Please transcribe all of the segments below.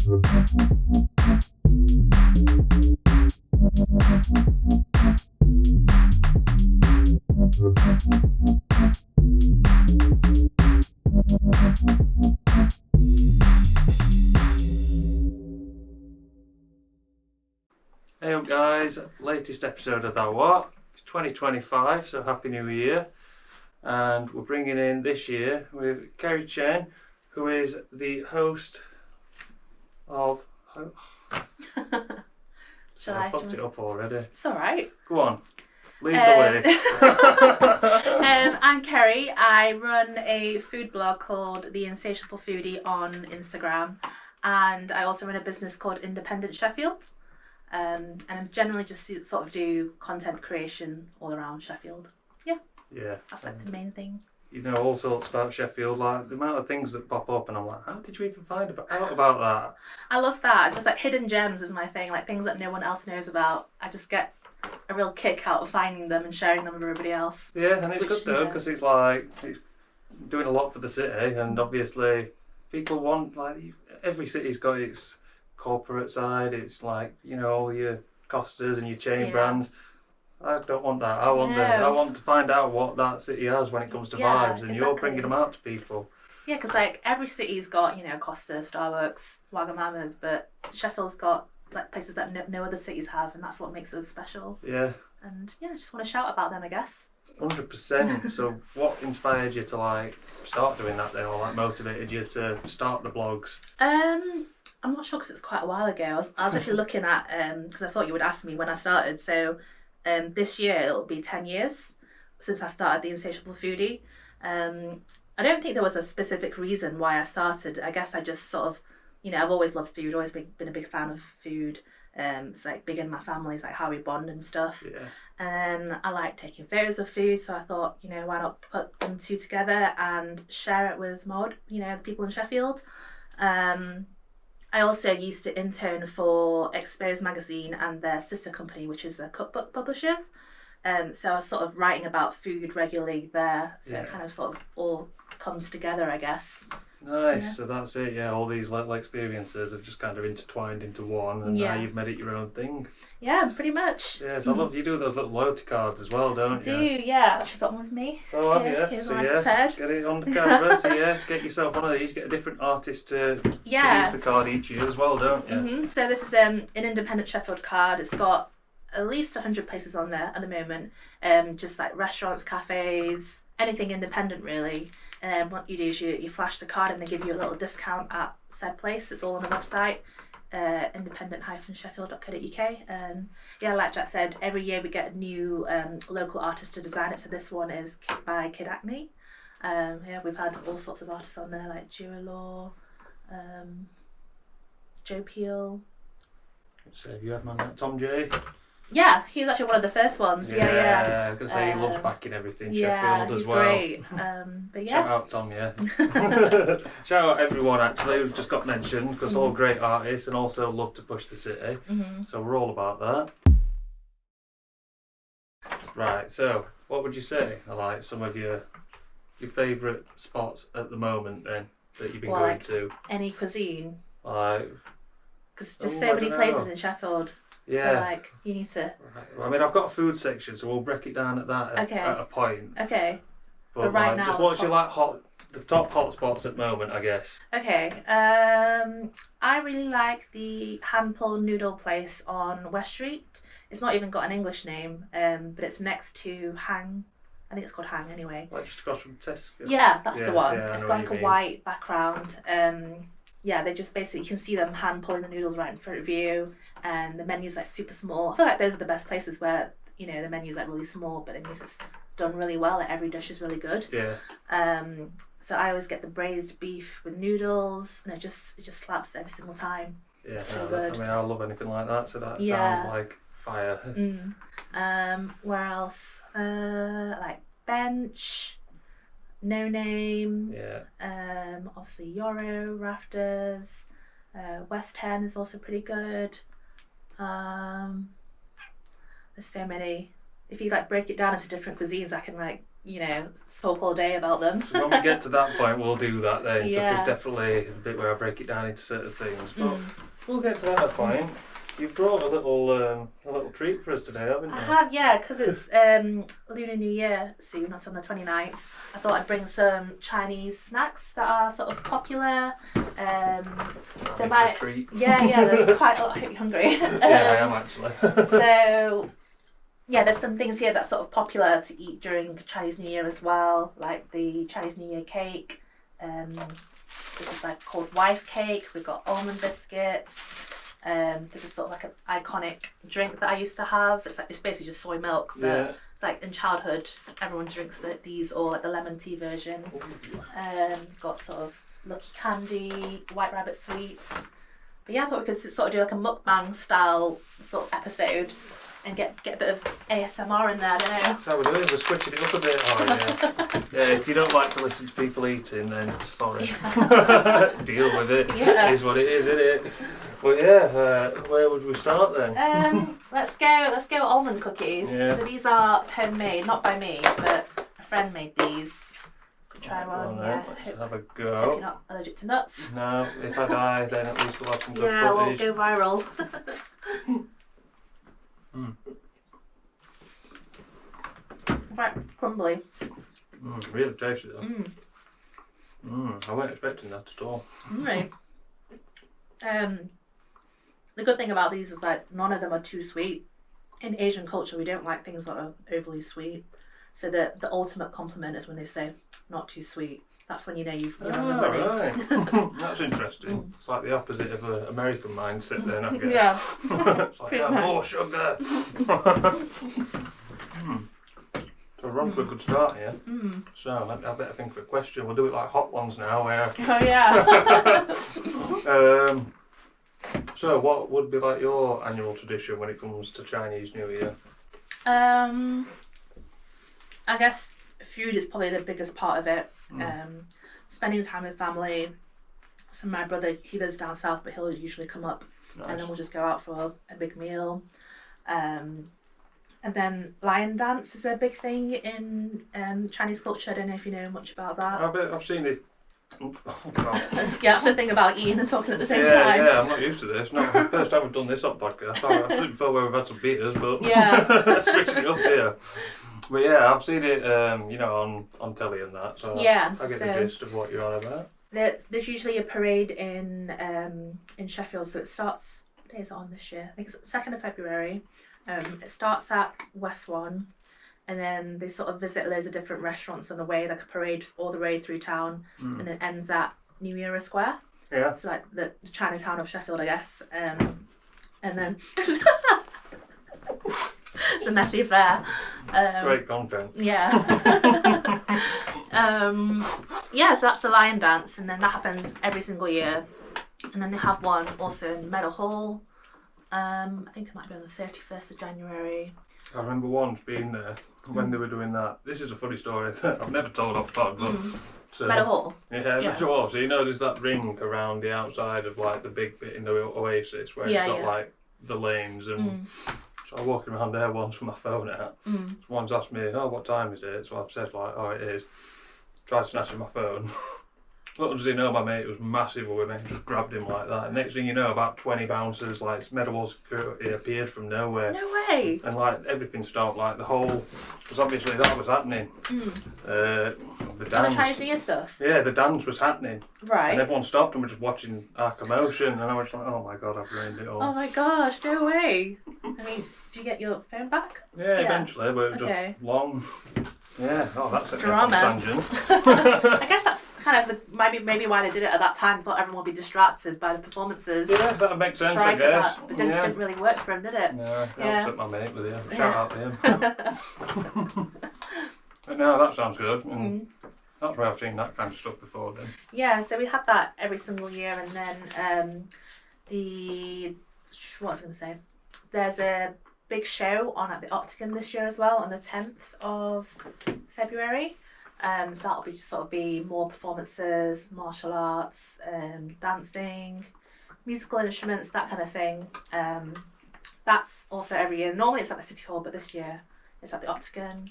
Hey up guys, latest episode of That What? It's 2025, so Happy New Year. And we're bringing in this year with Kerre Chen, who is the host of... So I fucked it up already. It's alright. Go on, lead the way. I'm Kerre. I run a food blog called the Insatiable Foodie on Instagram, and I also run a business called Independent Sheffield. And I generally just sort of do content creation all around Sheffield. Yeah, that's like the main thing. You know all sorts about Sheffield, like the amount of things that pop up, and I'm like, how did you even find out about that? I love that. It's just like hidden gems is my thing, like things that no one else knows about. I just get a real kick out of finding them and sharing them with everybody else. Yeah, and it's good though, because it's like, it's doing a lot for the city, and obviously people want, like, every city's got its corporate side. It's like, you know, all your Costas and your chain brands. I don't want that. I want to find out what that city has when it comes to vibes, and you're bringing them out to people. Yeah, because like every city's got, you know, Costa, Starbucks, Wagamamas, but Sheffield's got like places that no other cities have, and that's what makes us special. Yeah. And yeah, I just want to shout about them, I guess. 100%. So what inspired you to like start doing that then, or like motivated you to start the blogs? I'm not sure because it's quite a while ago. I was actually looking at, because I thought you would ask me when I started. So this year it'll be 10 years since I started the Insatiable Foodie. I don't think there was a specific reason why I started. I guess I just sort of, you know, I've always loved food, always been a big fan of food. It's like big in my family, it's like how we bond and stuff. Yeah. I like taking photos of food, so I thought, you know, why not put them two together and share it with you know, the people in Sheffield. I also used to intern for Expose magazine and their sister company, which is the cookbook publishers. So I was sort of writing about food regularly there. So it kind of sort of all comes together, I guess. Nice. Yeah. So that's it. Yeah, all these little experiences have just kind of intertwined into one, and now you've made it your own thing. Yeah, pretty much. Yes, I love you do those little loyalty cards as well, don't you? I do, yeah. I've actually got one with me. Oh, have you? Here's so one prepared. Get it on the camera. So get yourself one of these. Get a different artist to produce the card each year as well, don't you? Mm-hmm. So this is an independent Sheffield card. It's got at least 100 places on there at the moment. Just like restaurants, cafes, anything independent really. What you do is you flash the card and they give you a little discount at said place. It's all on the website, independent-sheffield.co.uk. And yeah, like Jack said, every year we get a new local artist to design it. So this one is by Kid Acne. Yeah, we've had all sorts of artists on there like Duo Law, Joe Peel. So have you had man like Tom J? Yeah, he was actually one of the first ones. Yeah. I was going to say he loves backing everything Sheffield as well. Yeah, he's great. But yeah. Shout out Tom, yeah. Shout out everyone actually who's just got mentioned, because all great artists and also love to push the city. So we're all about that. Right, so what would you say are like some of your favourite spots at the moment then that you've been going to? Any cuisine? Like, because just so many places in Sheffield. Yeah. So like you need to. Right. Well, I mean, I've got a food section, so we'll break it down at that at a point. Okay. But right like, now, just what's your like the top hot spots at the moment, I guess. Okay. I really like the hand pulled noodle place on West Street. It's not even got an English name, but it's next to Hang. I think it's called Hang anyway. Like just across from Tesco. Yeah, that's the one. Yeah, it's got like a white background. Yeah, they just basically, you can see them hand pulling the noodles right in front of you, and the menu's like super small. I feel like those are the best places where, you know, the menu's like really small, but it means it's done really well. Like every dish is really good. Yeah. So I always get the braised beef with noodles, and it just slaps every single time. Yeah, so good. I mean, I love anything like that. So that sounds like fire. Where else? Like Bench. No Name, obviously Yarrow, Rafters, West End is also pretty good. There's so many. if you like break it down into different cuisines, I can like, you know, talk all day about them. So when we get to that point, we'll do that then, because Yeah. there's definitely the bit where I break it down into certain things. But we'll get to that point. You've brought a little treat for us today, haven't you? I have, yeah, because it's Lunar New Year soon, that's on the 29th. I thought I'd bring some Chinese snacks that are sort of popular. So a treat. Yeah, there's quite a lot. I hope you're hungry. Yeah, I am actually. So, yeah, there's some things here that's sort of popular to eat during Chinese New Year as well, like the Chinese New Year cake. This is like called wife cake. We've got almond biscuits. This is sort of like an iconic drink that I used to have. It's basically just soy milk, but like in childhood, everyone drinks these or like the lemon tea version. Got sort of lucky candy, white rabbit sweets. But yeah, I thought we could sort of do like a mukbang style sort of episode and get a bit of ASMR in there. I don't know. That's how we're doing. We're switching it up a bit. Oh yeah. Yeah. If you don't like to listen to people eating, then sorry. Yeah. Deal with it. Yeah. It is what it is, isn't it? Well, yeah. Where would we start then? Let's go almond cookies. Yeah. So these are homemade, not by me, but a friend made these. Could try one. Well, Yeah. let's have a Hope go. you're not allergic to nuts. No, if I die, then at least we'll have some good Yeah, we'll footage. go viral. Quite crumbly. Really tasty though. I wasn't expecting that at all. Right. The good thing about these is that none of them are too sweet. In Asian culture, we don't like things that are overly sweet. So the ultimate compliment is when they say not too sweet. That's when you know you're on the money. Right. That's interesting. It's like the opposite of an American mindset then, I guess. Yeah. It's like, Pretty yeah, much. more sugar. So we're on to a good start here. So I better think of a question. We'll do it like hot ones now. Where, Oh yeah. so what would be like your annual tradition when it comes to Chinese New Year? I guess food is probably the biggest part of it. Spending time with family. So my brother, he lives down south, but he'll usually come up, and then we'll just go out for a big meal. And then lion dance is a big thing in Chinese culture. I don't know if you know much about that. I've seen it. Oh, God. That's the thing about eating and talking at the same Yeah, time. yeah, I'm not used to this. No, the first time we've done this on podcast. I didn't feel where we've had some beers, but Yeah. switching it up here. But yeah, I've seen it, on telly and that, so Yeah, I get the gist of what you're on about. There's usually a parade in Sheffield, so it starts. What day is it on this year? I think it's 2nd of February. It starts at West One, and then they sort of visit loads of different restaurants on the way, like a parade all the way through town, and then ends at New Year Square. Yeah. So like the Chinatown of Sheffield, I guess. And then it's a messy affair. Great content. Yeah. Yeah, so that's the lion dance, and then that happens every single year. And then they have one also in Meadow Hall. I think it might be on the 31st of January. I remember once being there when they were doing that. This is a funny story. I've never told off pod, but Meadow Hall. Yeah, Yeah. Meadow Hall. So you know, there's that ring around the outside of like the big bit in the Oasis where Yeah, it's got yeah. like the lanes and. So I was walking around there once with my phone out. Someone's asked me, "Oh, what time is it?" So I've said like, "Oh, it is." Tried snatching my phone. Little does he know, my mate was massive with me. Just grabbed him like that. And next thing you know, about 20 bouncers, like Meadow security appeared from nowhere. No way. And like everything stopped, like the whole, because obviously that was happening. The On the dance. Chinese New Year stuff. Yeah, the dance was happening. Right. And everyone stopped and were just watching our commotion. And I was like, oh my God, I've ruined it all. Oh my gosh, no way. I mean, did you get your phone back? Yeah, eventually, but it was Okay. just long. Yeah, oh, that's a Drama. tangent. I guess that's kind of maybe why they did it at that time. Thought everyone would be distracted by the performances. Yeah, that makes sense, I Strike at guess. that, but didn't really work for him, did it? No, I Yeah. upset my mate with you. Shout out to him. But no, that sounds good. And that's where I've seen that kind of stuff before then. Yeah, so we had that every single year, and then what was I going to say? There's a big show on at the Octagon this year as well on the 10th of February. So that'll be just sort of be more performances, martial arts, dancing, musical instruments, that kind of thing. That's also every year. Normally it's at the City Hall, but this year It's at the Octagon.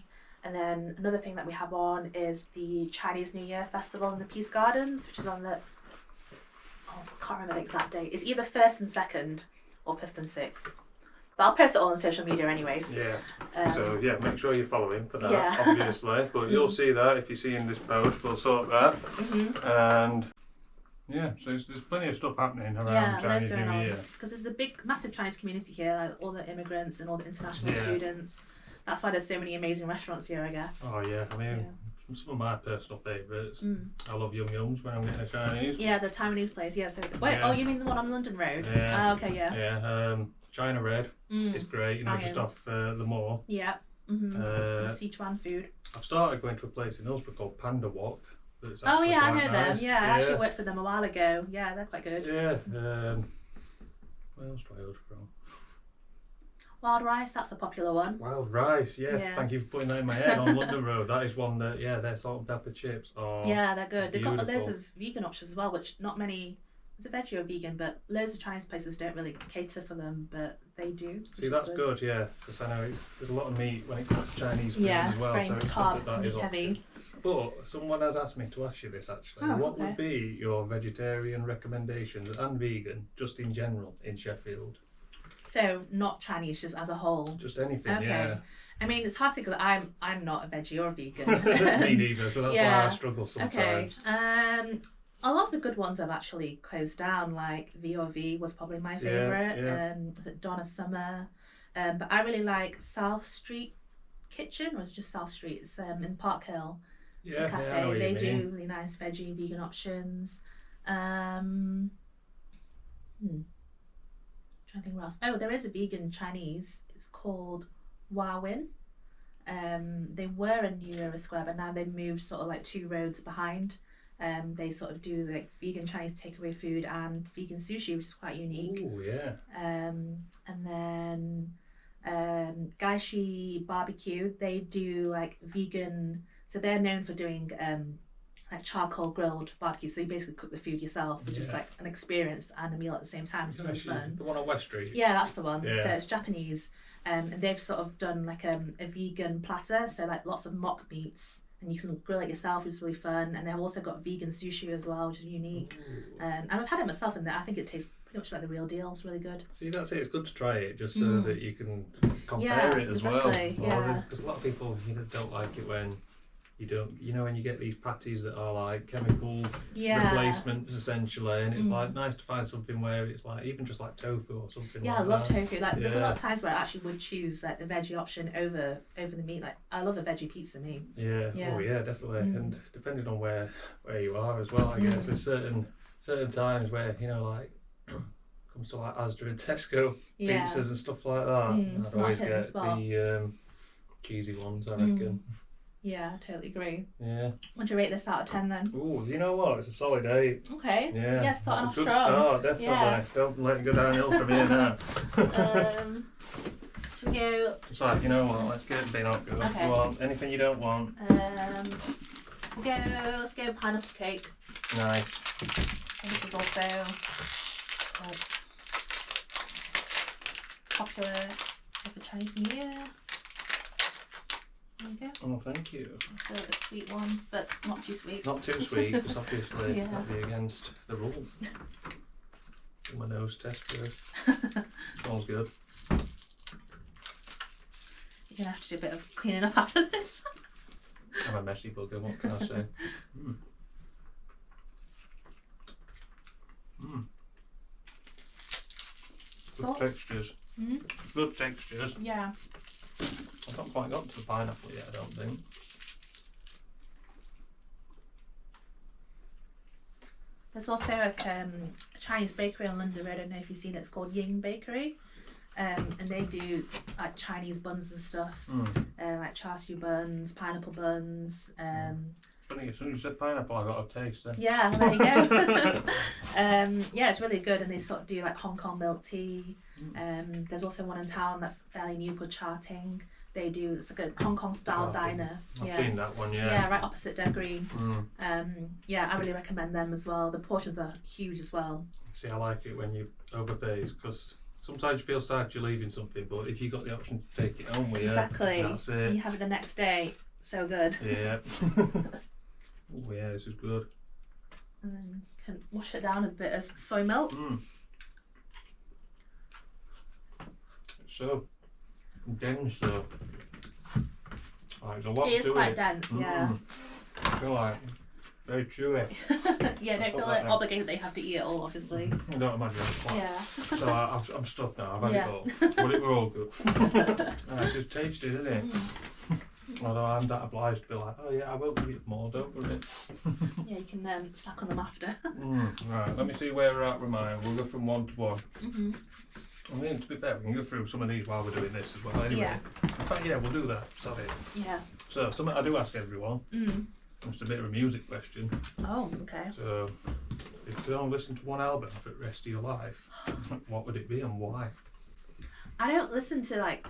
And then another thing that we have on is the Chinese New Year festival in the Peace Gardens, which is on the, I can't remember the exact date. It's either 1st and 2nd or 5th and 6th. But I'll post it all on social media anyways. Yeah. So yeah, make sure you're following for that, yeah. obviously. But you'll see that if you're seeing this post, we'll sort that. And yeah, so there's plenty of stuff happening around Chinese New Year. Because there's the big, massive Chinese community here, like all the immigrants and all the international students. That's why there's so many amazing restaurants here, I guess. Oh yeah, I mean, some of my personal favourites. I love Yum Yums when I'm getting a Chinese. Yeah, the Taiwanese place. Yeah. So wait, oh, you mean the one on London Road? Yeah. Oh, okay, yeah. Yeah. China Red. It's great. You know, just off the mall. Yeah. Sichuan food. I've started going to a place in Hillsborough called Panda Walk. Oh yeah, I know nice. them. Yeah, I actually worked with them a while ago. Yeah, they're quite good. Yeah. Where else do I order from? Wild Rice, that's a popular one. Wild Rice, yeah. Thank you for putting that in my head. On London Road, that is one that, their salt and pepper chips are yeah, they're good. They've got beautiful. loads of vegan options as well, which not many, is it veggie or vegan, but loads of Chinese places don't really cater for them, but they do. See, that's good, yeah, because I know there's a lot of meat when it comes to Chinese food as well, it's so it's carb, good that is heavy. option. But someone has asked me to ask you this actually. What would be your vegetarian recommendations and vegan, just in general, in Sheffield? So not Chinese, just as a whole. Just anything, yeah. I mean, it's hard to because I'm not a veggie or a vegan. Me neither, so that's why I struggle sometimes. Okay. A lot of the good ones have actually closed down. Like V was probably my favourite. Is it Donna Summer? But I really like South Street Kitchen, or is it just South Street? It's in Park Hill. It's a cafe. They do really nice veggie and vegan options. I think what else. Oh, there is a vegan Chinese. It's called Wawin. They were in New Era Square, but now they've moved sort of like 2 roads behind. They sort of do like vegan Chinese takeaway food and vegan sushi, which is quite unique. Oh yeah. And then Gaishi Barbecue. They do like vegan. So they're known for doing like charcoal grilled barbecue, so you basically cook the food yourself, which is like an experience and a meal at the same time. It's really fun. The one on West Street? Yeah, that's the one. So it's Japanese, and they've sort of done like a vegan platter, so like lots of mock meats, and you can grill it yourself, which is really fun. And they've also got vegan sushi as well, which is unique. And I've had it myself, and I think it tastes pretty much like the real deal. It's really good. See, that's it. It's good to try it just so that you can compare it as well. Yeah, because a lot of people just don't like it when you don't, when you get these patties that are like chemical replacements essentially, and it's like nice to find something where it's like even just like tofu or something. Yeah, I love tofu. Like there's a lot of times where I actually would choose like the veggie option over the meat. Like I love a veggie pizza meat. Yeah. Oh yeah, definitely. And depending on where you are as well, I guess there's certain times where like comes to like Asda and Tesco pizzas and stuff like that. I'd always get the cheesy ones, I reckon. Yeah, I totally agree. Yeah. Would you rate this out of 10 then? Oh, you know what? It's a solid 8. Okay. Yeah. Starting off strong. Good start, definitely. Yeah. Don't let it go downhill from here now. Should we go? It's like, you know what? Let's get Binocco. Okay. Go on. Anything you don't want. Let's go pineapple cake. Nice. And this is also popular for the Chinese New Year. There you go. Oh, thank you. So a sweet one, but not too sweet. Not too sweet, because obviously that'd be against the rules. Do my nose test first. Smells good. You're gonna have to do a bit of cleaning up after this. I'm a messy bugger, what can I say? Good textures. Good textures. Yeah. I've not quite got to the pineapple yet, I don't think. There's also a Chinese bakery on London Road. I don't know if you've seen it. It's called Ying Bakery. And they do like Chinese buns and stuff. Like char siu buns, pineapple buns. Funny, as soon as you said pineapple, I got a taste then. Yeah, there you go. Yeah, it's really good, and they sort of do like Hong Kong milk tea. There's also one in town that's fairly new called Charting. They do, it's like a Hong Kong style diner. I've seen that one, yeah. Yeah, right opposite Dead Green. Yeah, I really recommend them as well. The portions are huge as well. See, I like it when you overface, because sometimes you feel sad you're leaving something, but if you got the option to take it home with you, Exactly. that's it. You have it the next day. So good. Yeah. Oh yeah, this is good. And then you can wash it down with a bit of soy milk. So dense though. Like, there's a lot It is to quite it. dense, yeah. I feel like very chewy. Yeah, don't feel like obligated that you have to eat it all, obviously. I don't imagine it's quite. Yeah. So I'm stuffed now. I've had Yeah. it all, but it were all good. It's just tasty, isn't it? Although I'm that obliged to be like, oh yeah, I will eat more, don't worry. Yeah, you can snack on them after. Right, let me see where we're at with mine. We'll go from 1 to 1. Mm-hmm. I mean, to be fair, we can go through some of these while we're doing this as well. Anyway, Yeah. In fact, yeah, we'll do that. Sorry. Yeah. So, something I do ask everyone. Just a bit of a music question. Oh, okay. So, if you could only listen to one album for the rest of your life, what would it be and why? I don't listen to like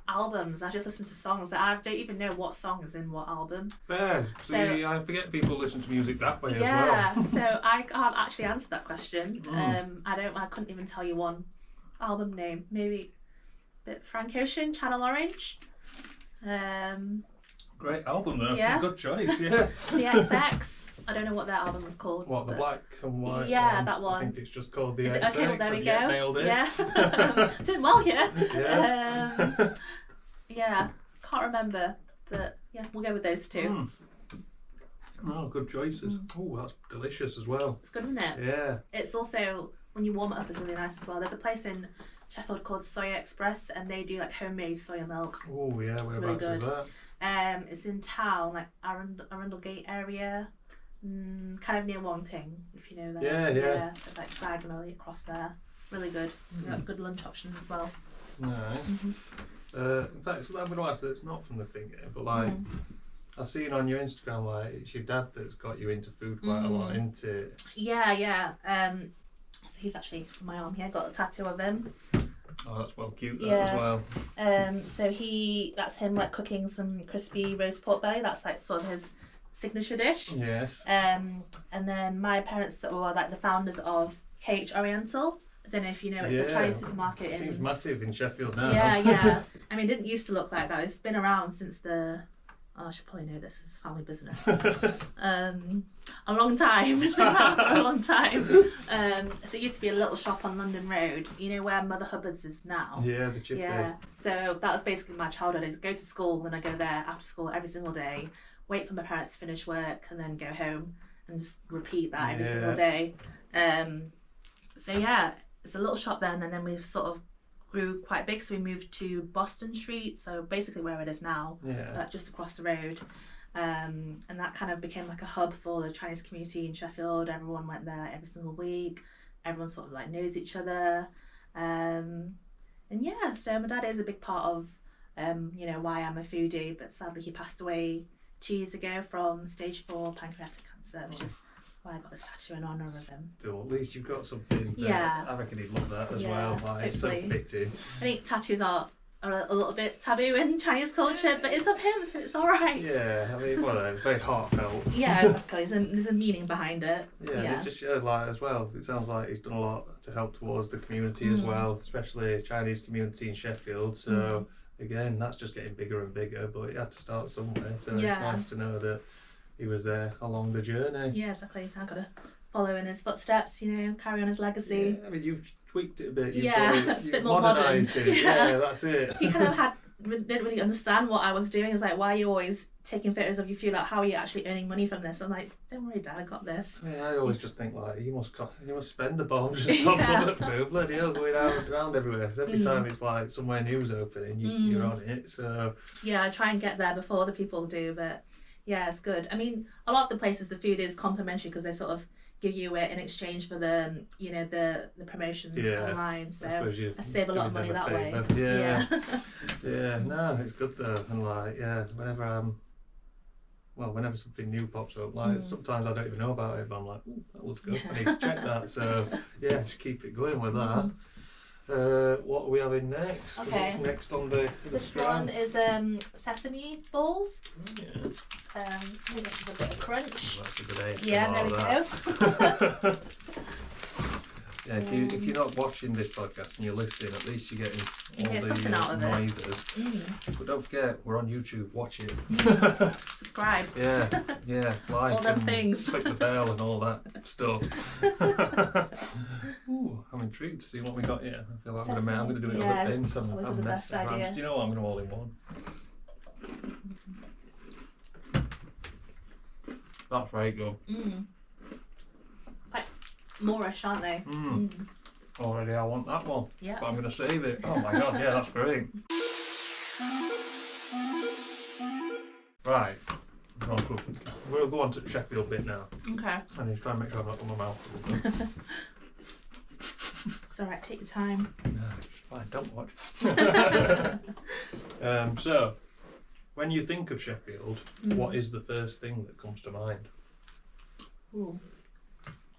albums. I just listen to songs. I don't even know what song is in what album. Fair. So, See, I forget people listen to music that way yeah, as well. so I can't actually answer that question. I couldn't even tell you one album name. Maybe a bit Frank Ocean, Channel Orange. Great album though. Yeah. Good choice. Yeah. The XX. I don't know what their album was called. What, the but- black and white? Yeah, one? that one. I think it's just called the Is it XX. okay? Well, there we Yeah, go. nailed it. Yeah. Doing well here. Yeah. Yeah. Can't remember, but yeah, we'll go with those two. Oh, good choices. Oh, that's delicious as well. It's good, isn't it? Yeah. It's also, when you warm it up, it's really nice as well. There's a place in Sheffield called Soya Express, and they do like homemade soya milk. Oh, yeah. Whereabouts really is good. that? It's in town, like Arundel Gate area, kind of near Wongting, if you know that. Yeah. So like diagonally across there. Really good. You've got good lunch options as well. Nice. In fact, I'm going to ask that it's not from the finger, but like, I've seen on your Instagram, like, it's your dad that's got you into food quite a lot, isn't it? Yeah. So he's actually from my arm here, got a tattoo of him. Oh, that's well cute that as well. So that's him like cooking some crispy roast pork belly. That's like sort of his signature dish. Yes. And then my parents were like the founders of KH Oriental. I don't know if you know, it's the Chinese supermarket. It seems massive in Sheffield now. Yeah. I mean, it didn't used to look like that. It's been around since I should probably know this is family business. A long time. It's been around for a long time. So it used to be a little shop on London Road. You know where Mother Hubbard's is now? Yeah, the chippy. Yeah. So that was basically my childhood. Is go to school and I go there after school every single day, wait for my parents to finish work, and then go home and just repeat that every single day. So yeah, it's a little shop there, and then we've sort of grew quite big, so we moved to Boston Street, so basically where it is now, just across the road. And that kind of became like a hub for the Chinese community in Sheffield. Everyone went there every single week. Everyone sort of like knows each other. And yeah, so my dad is a big part of why I'm a foodie, but sadly he passed away 2 years ago from stage 4 pancreatic cancer, which is why I got this tattoo in honour of him. Well, at least you've got something. I reckon he'd love that as well. Like, it's so fitting. I think tattoos are a little bit taboo in Chinese culture, but it's of him, so it's all right. Yeah, I mean, it's very heartfelt. Yeah, exactly. There's a meaning behind it. Yeah, it just shows like as well. It sounds like he's done a lot to help towards the community as well, especially Chinese community in Sheffield. So again, that's just getting bigger and bigger. But it had to start somewhere. So it's nice to know that he was there along the journey. Yeah, exactly. So I've got to follow in his footsteps, carry on his legacy. Yeah, I mean, you've tweaked it a bit. It's a bit more modernised modern. it. Yeah, that's it. He kind of didn't really understand what I was doing. He was like, why are you always taking photos of your food? Like, how are you actually earning money from this? I'm like, don't worry, Dad, I got this. Yeah, I always just think like, you must spend a bomb just on some food. Bloody hell, going around everywhere. Because every time it's like somewhere new's opening, you're on it. So yeah, I try and get there before the people do, but yeah, it's good. I mean, a lot of the places the food is complimentary because they sort of give you it in exchange for the the promotions online. So I save a lot of money that way. Yeah. No, it's good though. And like, whenever something new pops up, like sometimes I don't even know about it, but I'm like, ooh, that looks good. I need to check that. So yeah, just keep it going with that. What are we having next? Okay. What's next on the This strand? one is sesame balls. So this is a bit of crunch. That's a good age. Yeah, there we go. Yeah, if you're not watching this podcast and you're listening, at least you're getting all something out of noises. But don't forget, we're on YouTube. Watch it. Subscribe. Yeah, like all them and things. click the bell and all that stuff. Ooh, I'm intrigued to see what we got here. I feel like I'm going to do it over bins. Do you know what? I'm going to all in one. That's very good. Quite Moorish, aren't they? Already, I want that one. Yeah. But I'm going to save it. Oh my god, yeah, that's great. Right. We'll go on to the Sheffield bit now. Okay. I need to try and make sure I've not got my mouth full. It's alright, take your time. No, it's fine, don't watch. So, when you think of Sheffield, what is the first thing that comes to mind? Ooh.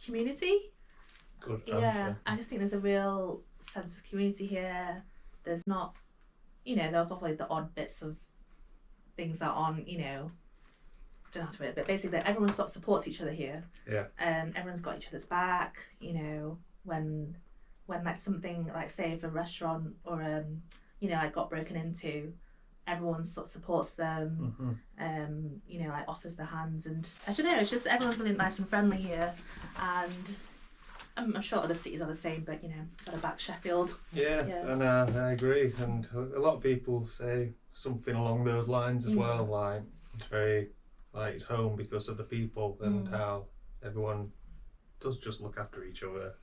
Community? Good answer. Yeah, I just think there's a real sense of community here. There's not, there's also like the odd bits of things that aren't, don't know how to put it, but basically that everyone sort of supports each other here. Yeah. Everyone's got each other's back, when like something like say if a restaurant or like got broken into, everyone sort of supports them, like offers their hands, and I don't know, it's just everyone's really nice and friendly here, and I'm sure other cities are the same, but gotta back Sheffield. Yeah. And I agree, and a lot of people say something along those lines as well, like it's very like it's home because of the people and how everyone does just look after each other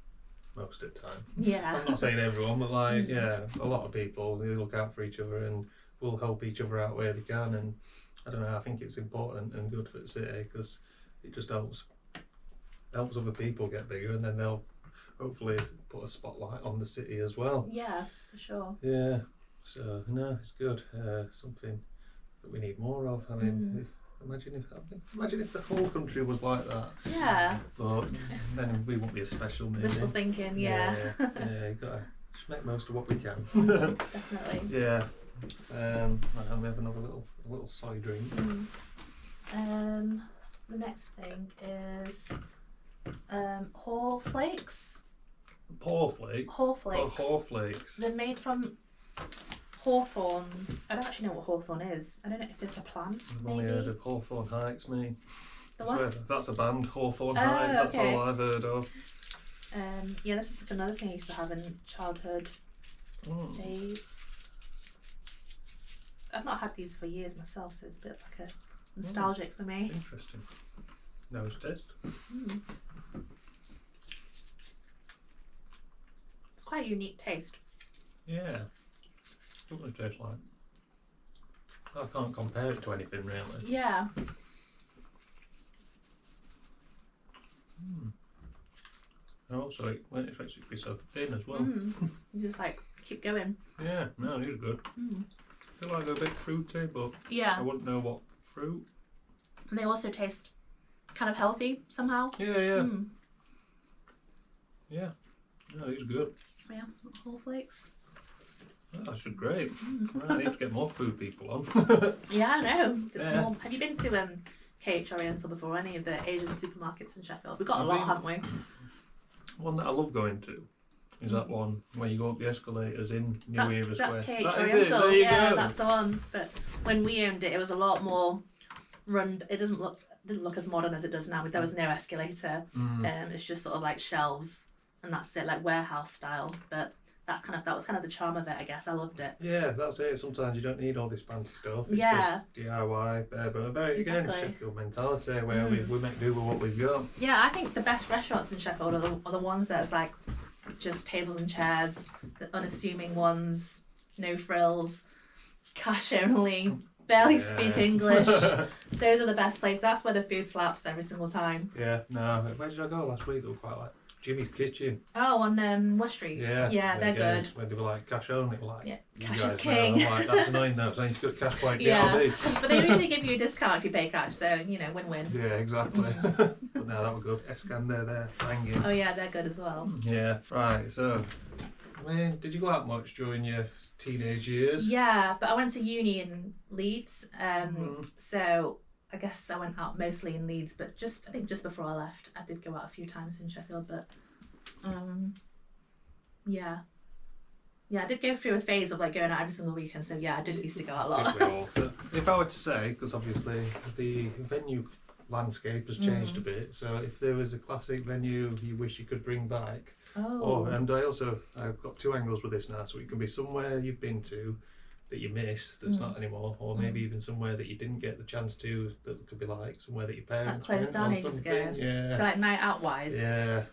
most of the time. Yeah. I'm not saying everyone, but like a lot of people, they look out for each other and will help each other out where they can, and I don't know, I think it's important and good for the city because it just helps other people get bigger, and then they'll hopefully put a spotlight on the city as well. Yeah, for sure. Yeah, so no, it's good. Something that we need more of. I mean, imagine if the whole country was like that. Yeah. But then we won't be as special, maybe. Wishful thinking, yeah. Yeah, you gotta just make most of what we can. Definitely. Yeah. And we have another little side drink. The next thing is Haw flakes. Paw flakes. Haw flakes. Oh, haw flakes. They're made from hawthorns. I don't actually know what hawthorn is. I don't know if it's a plant. I've only heard of Hawthorne Heights, me. The what? That's a band, Hawthorne Heights. That's okay. all I've heard of. Yeah, this is like another thing I used to have in childhood days. I've not had these for years myself, so it's a bit like a nostalgic for me. Interesting. Nose test. It's quite a unique taste. Yeah. What does it taste like? I can't compare it to anything really. Yeah. And also, it won't expect it to be so thin as well. You just like keep going. Yeah, no, it is good. I feel like they're a bit fruity, but Yeah. I wouldn't know what fruit. And they also taste kind of healthy somehow. Yeah. Yeah, no, these are good. Yeah, Haw flakes. Oh, that's great. I need to get more food people on. Yeah, I know. Yeah. More. Have you been to KH Oriental before? Any of the Asian supermarkets in Sheffield? We've got a lot, haven't we? One that I love going to is that one where you go up the escalators in New Year Square. That's KH That is it, Oriental. there you Yeah, go. that's the one. But when we owned it, it was a lot more run. It didn't look as modern as it does now. There was no escalator. It's just sort of like shelves, and that's it, like warehouse style. But that was kind of the charm of it, I guess. I loved it. Yeah, that's it. Sometimes you don't need all this fancy stuff. It's Yeah. just DIY, but very again Exactly. Sheffield mentality where we make do with what we've got. Yeah, I think the best restaurants in Sheffield are the ones that's like just tables and chairs, the unassuming ones, no frills, cash only, barely speak English. Those are the best places. That's where the food slaps every single time. Yeah, no. Where did I go last week? I was quite like Jimmy's Kitchen. Oh, on West Street. Yeah, they're good. When they were like cash only, like Yeah, you cash guys is king. know. I'm like, that's annoying though, so I need to get cash point Yeah, BRB. but they usually give you a discount if you pay cash, so win-win. Yeah, exactly. But no, that was good. Escander there, banging. Oh yeah, they're good as well. Yeah, right. So, I mean, did you go out much during your teenage years? Yeah, but I went to uni in Leeds, so I guess I went out mostly in Leeds. But I think just before I left, I did go out a few times in Sheffield. But Yeah. Yeah, I did go through a phase of like going out every single weekend, so yeah, I did used to go out a lot. Did we all? So if I were to say, because obviously the venue landscape has changed a bit, so if there was a classic venue you wish you could bring back, and I've got two angles with this now, so it can be somewhere you've been to that you miss that's not anymore, or maybe even somewhere that you didn't get the chance to, that could be like somewhere that your parents That closed down went or ages something. ago. Yeah. So like night out wise. Yeah.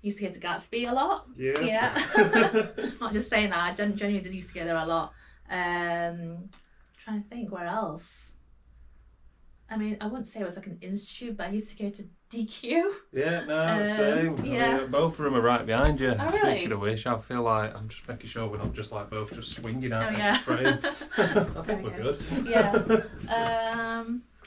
Used to go to Gatsby a lot. Yeah. Yeah. Not just saying that, I genuinely did used to go there a lot. Trying to think where else. I mean, I wouldn't say it was like an institute, but I used to go to DQ. Yeah, no, same. Yeah. I mean, both of them are right behind you. Oh, really? Speaking of which, I feel like I'm just making sure we're not just like both just swinging out yeah. frame. I think we're good. Yeah.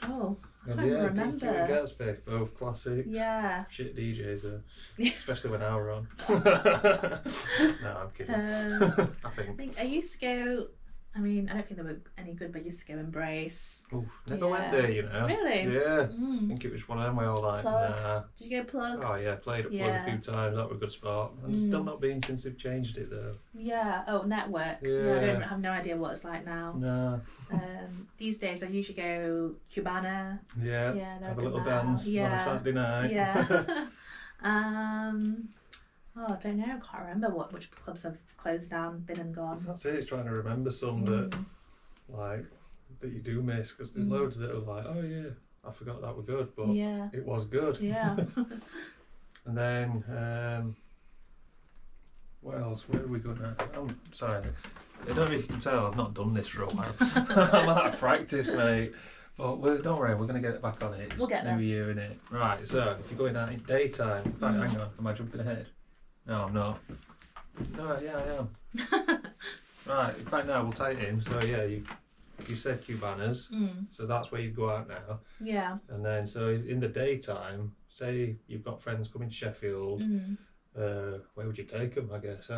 I can't even remember. DQ and Gatsby, both classics. Yeah. Shit DJs though, especially when I were on. No, I'm kidding. I think I used to go. I mean, I don't think they were any good, but I used to go Embrace. Oh, never went there, you know. Really? Yeah. I think it was one of them where I was like, Plug. nah. Did you go Plug? Oh yeah, played at Plug a few times. That was a good spot. And still not been since they've changed it though. Yeah. Oh, Network. Yeah. I have no idea what it's like now. No. These days I usually go Cubana. Yeah. Yeah, they're Have a good little now. dance on a Saturday night. Yeah. I don't know. I can't remember which clubs have closed down, been and gone. That's it. It's trying to remember some that that you do miss, because there's loads that are like, oh yeah, I forgot that were good, but it was good. Yeah. And then what else? Where are we going now? I'm sorry. I don't know if you can tell, I've not done this for a while. I'm out of practice, mate. But don't worry, we're going to get it back on it. We'll get there. New Year, innit? Right, so if you're going out in daytime, in fact, hang on, am I jumping ahead? No, I'm not. No, yeah, I am. Right, in fact, now we'll tie it in. So yeah, you said Cubanas, so that's where you go out now. Yeah. And then, so in the daytime, say you've got friends coming to Sheffield, where would you take them, I guess?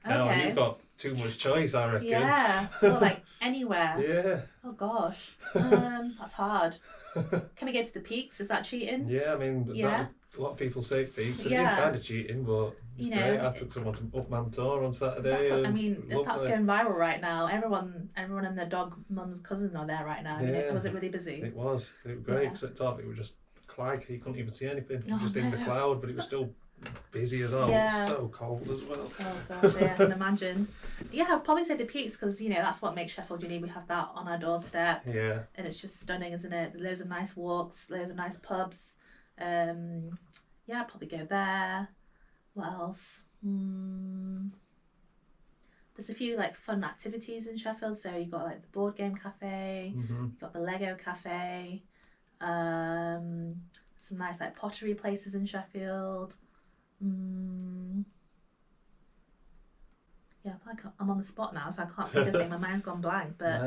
Now you've got too much choice, I reckon. Yeah. Well, like anywhere. Yeah. Oh gosh. That's hard. Can we go to the Peaks? Is that cheating? Yeah, I mean, a lot of people say Peaks. It is kind of cheating, but it's great. I took someone to Up Mantor on Saturday. Exactly. I mean, that's going viral right now. Everyone and their dog mum's cousin are there right now. Yeah. Was it really busy? It was. It was great, except it was just clag. You couldn't even see anything. Oh, just in the cloud, but it was still busy as well. Yeah. So cold as well. Oh gosh, yeah, I can imagine. Yeah, I'd probably say the Peaks, because that's what makes Sheffield unique. We have that on our doorstep. Yeah. And it's just stunning, isn't it? Loads of nice walks, loads of nice pubs. Yeah, I'd probably go there. What else? There's a few like fun activities in Sheffield. So you've got like the board game cafe, you've got the Lego cafe, some nice like pottery places in Sheffield. Yeah, I feel like I'm on the spot now, so I can't think of anything. My mind's gone blank, but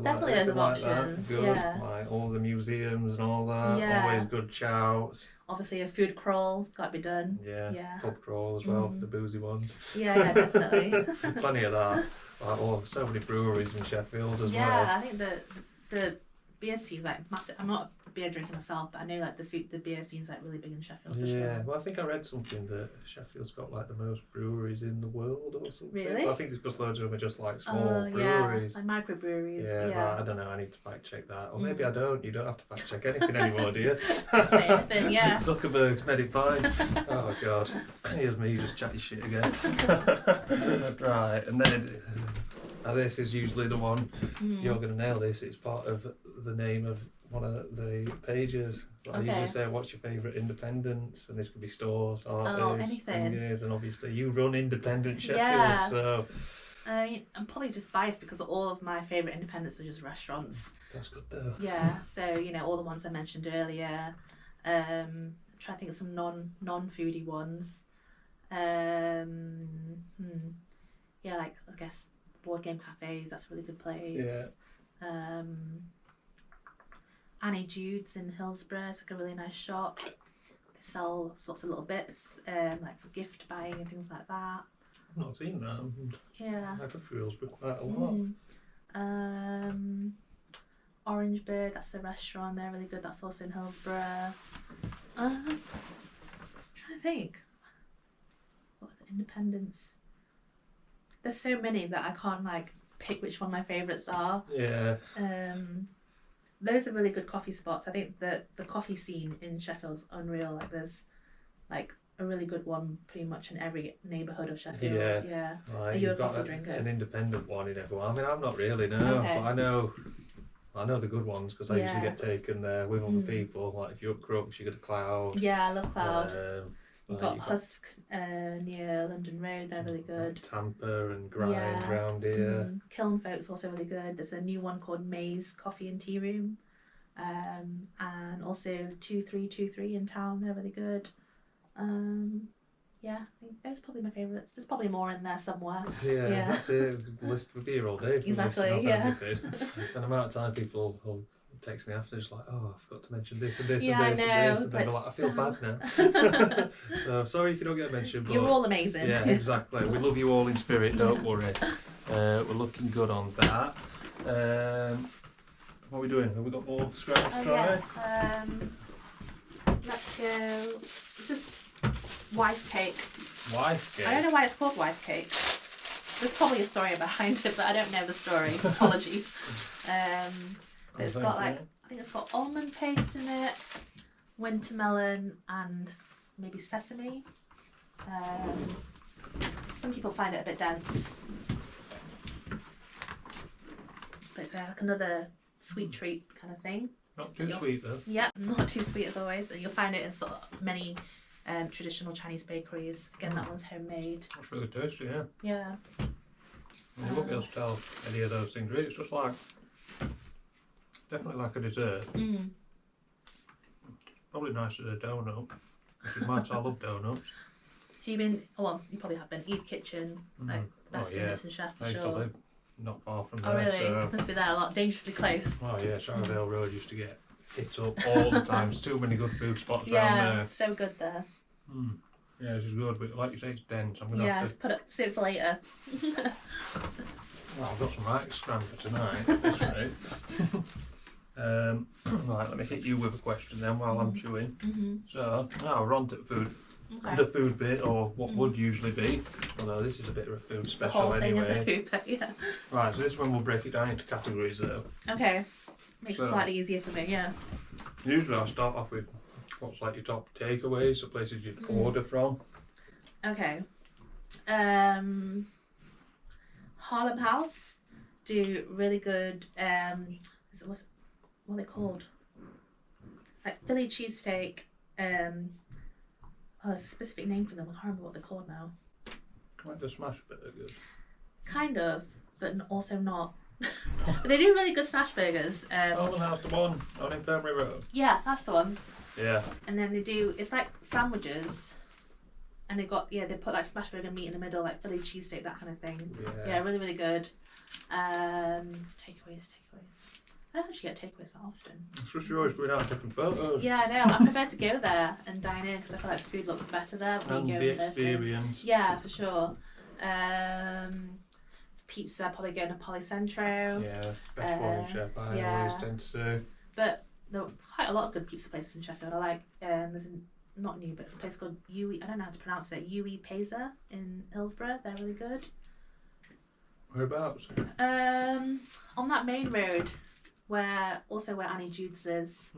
definitely loads of options. Good. Yeah, like all the museums and all that. Yeah. Always good shouts. Obviously a food crawl's got to be done. Yeah. Pub crawl as well for the boozy ones. Yeah, definitely. Plenty of that. So many breweries in Sheffield as well. Yeah, I think the beer scene's like massive. I'm not a beer drinker myself, but I know like the beer scene's like really big in Sheffield for sure. Well, I think I read something that Sheffield's got like the most breweries in the world or something. Really? Well, I think it's because loads of them are just like small breweries. Like microbreweries. Yeah, right, I don't know. I need to fact check that, or maybe I don't. You don't have to fact check anything anymore, do you? Say anything, yeah. Zuckerberg's made it fine. Oh god, here's me just chatting shit again. Right, and then this is usually the one you're going to nail. This. It's part of the name of one of the pages. I usually say, what's your favourite independents? And this could be stores, artists, anything. Fingers, and obviously you run Independent Sheffield, so... I mean, I'm probably just biased because all of my favourite independents are just restaurants. That's good though. Yeah, so, all the ones I mentioned earlier. I'm trying to think of some non-foodie ones. Yeah, like, I guess, board game cafes, that's a really good place. Yeah. Annie Jude's in Hillsborough, it's like a really nice shop. They sell lots of little bits, like for gift buying and things like that. I've not seen that. Yeah. I could feel Hillsborough quite a lot. Orangeburg, that's a restaurant, they're really good, that's also in Hillsborough. I'm trying to think. Independence. There's so many that I can't like pick which one my favourites are. Yeah. Those are really good coffee spots. I think that the coffee scene in Sheffield's unreal. Like there's like a really good one pretty much in every neighbourhood of Sheffield. Yeah. Like, Are you a you've got coffee drinker? an independent one in everyone. I mean, I'm not really, no. Okay. But I know the good ones because I usually get taken there with other people. Like if you're up Crooks, you go to Cloud. Yeah, I love Cloud. You've got you've Husk near London Road, they're really good. Tampa and Grind round here. Kiln Folk's also really good. There's a new one called Maze Coffee and Tea Room. And also 2323 in town, they're really good. Yeah, I think those are probably my favourites. There's probably more in there somewhere. Yeah. That's it. The list would be here all day. Exactly, Everything. And the amount of time people will text me after, just like, oh, I forgot to mention this and this Yeah, and this I know. and this, and then they're like, I feel bad now. So sorry if you don't get mentioned. But you're all amazing. yeah, exactly. We love you all in spirit. Don't worry. We're looking good on that. What are we doing? Have we got more scraps to try? Yeah. Let's go. This is wife cake. Wife cake? I don't know why it's called wife cake. There's probably a story behind it, but I don't know the story. Apologies. It's got like, I think it's got almond paste in it, winter melon, and maybe sesame. Some people find it a bit dense. But it's like another sweet treat kind of thing. Not too sweet though. Yeah, not too sweet as always. And you'll find it in sort of many traditional Chinese bakeries. Again, that one's homemade. That's really tasty, yeah. Yeah. You won't be able to tell any of those things really. It's just like, definitely like a dessert. Probably nicer than a donut. Which is mad, I love donuts. You've been, well, you probably have been, Eve Kitchen, like the best donuts in Sheffield for I used sure. to live not far from there. Oh really? So, Must be there a lot, dangerously close. oh yeah, Shardale Road used to get hit up all the time. There's too many good food spots around Yeah, there. so good there. Yeah, this is good, but like you say, it's dense. I'm gonna have to put it, save it for later. Well, I've got some right scram for tonight, at this rate. Right, let me hit you with a question then while I'm chewing. So, now we're on to food. Okay. The food bit, or what would usually be, although this is a bit of a food special the whole anyway. thing is a food bit, yeah. Right, so this one we'll break it down into categories though. Okay. Makes it slightly easier for me, yeah. Usually I'll start off with what's like your top takeaways, so places you'd order from. Okay. Harlem House do really good, what are they called? Like Philly cheesesteak, there's a specific name for them, I can't remember what they're called now. Like the smash burgers. Kind of, but also not. But they do really good smash burgers. Harlem House, the one on Infirmary Road. Yeah, that's the one. Yeah. And then they do, it's like sandwiches. And they put like smash burger meat in the middle, like Philly cheesesteak, that kind of thing. Yeah, really, really good. Takeaways. I don't actually get takeaways that often. It's just you're always going out and taking photos. Yeah, I know. I prefer to go there and dine in because I feel like the food looks better there when And you go the in there. experience. So, yeah, for sure. Pizza, probably go to Policentro. Yeah, best one in Sheffield, I always tend to say. But there's quite a lot of good pizza places in Sheffield. I like, there's not new, but it's a place called Yui, I don't know how to pronounce it, Yui Pesa in Hillsborough. They're really good. Whereabouts? On that main road where Annie Jude's is.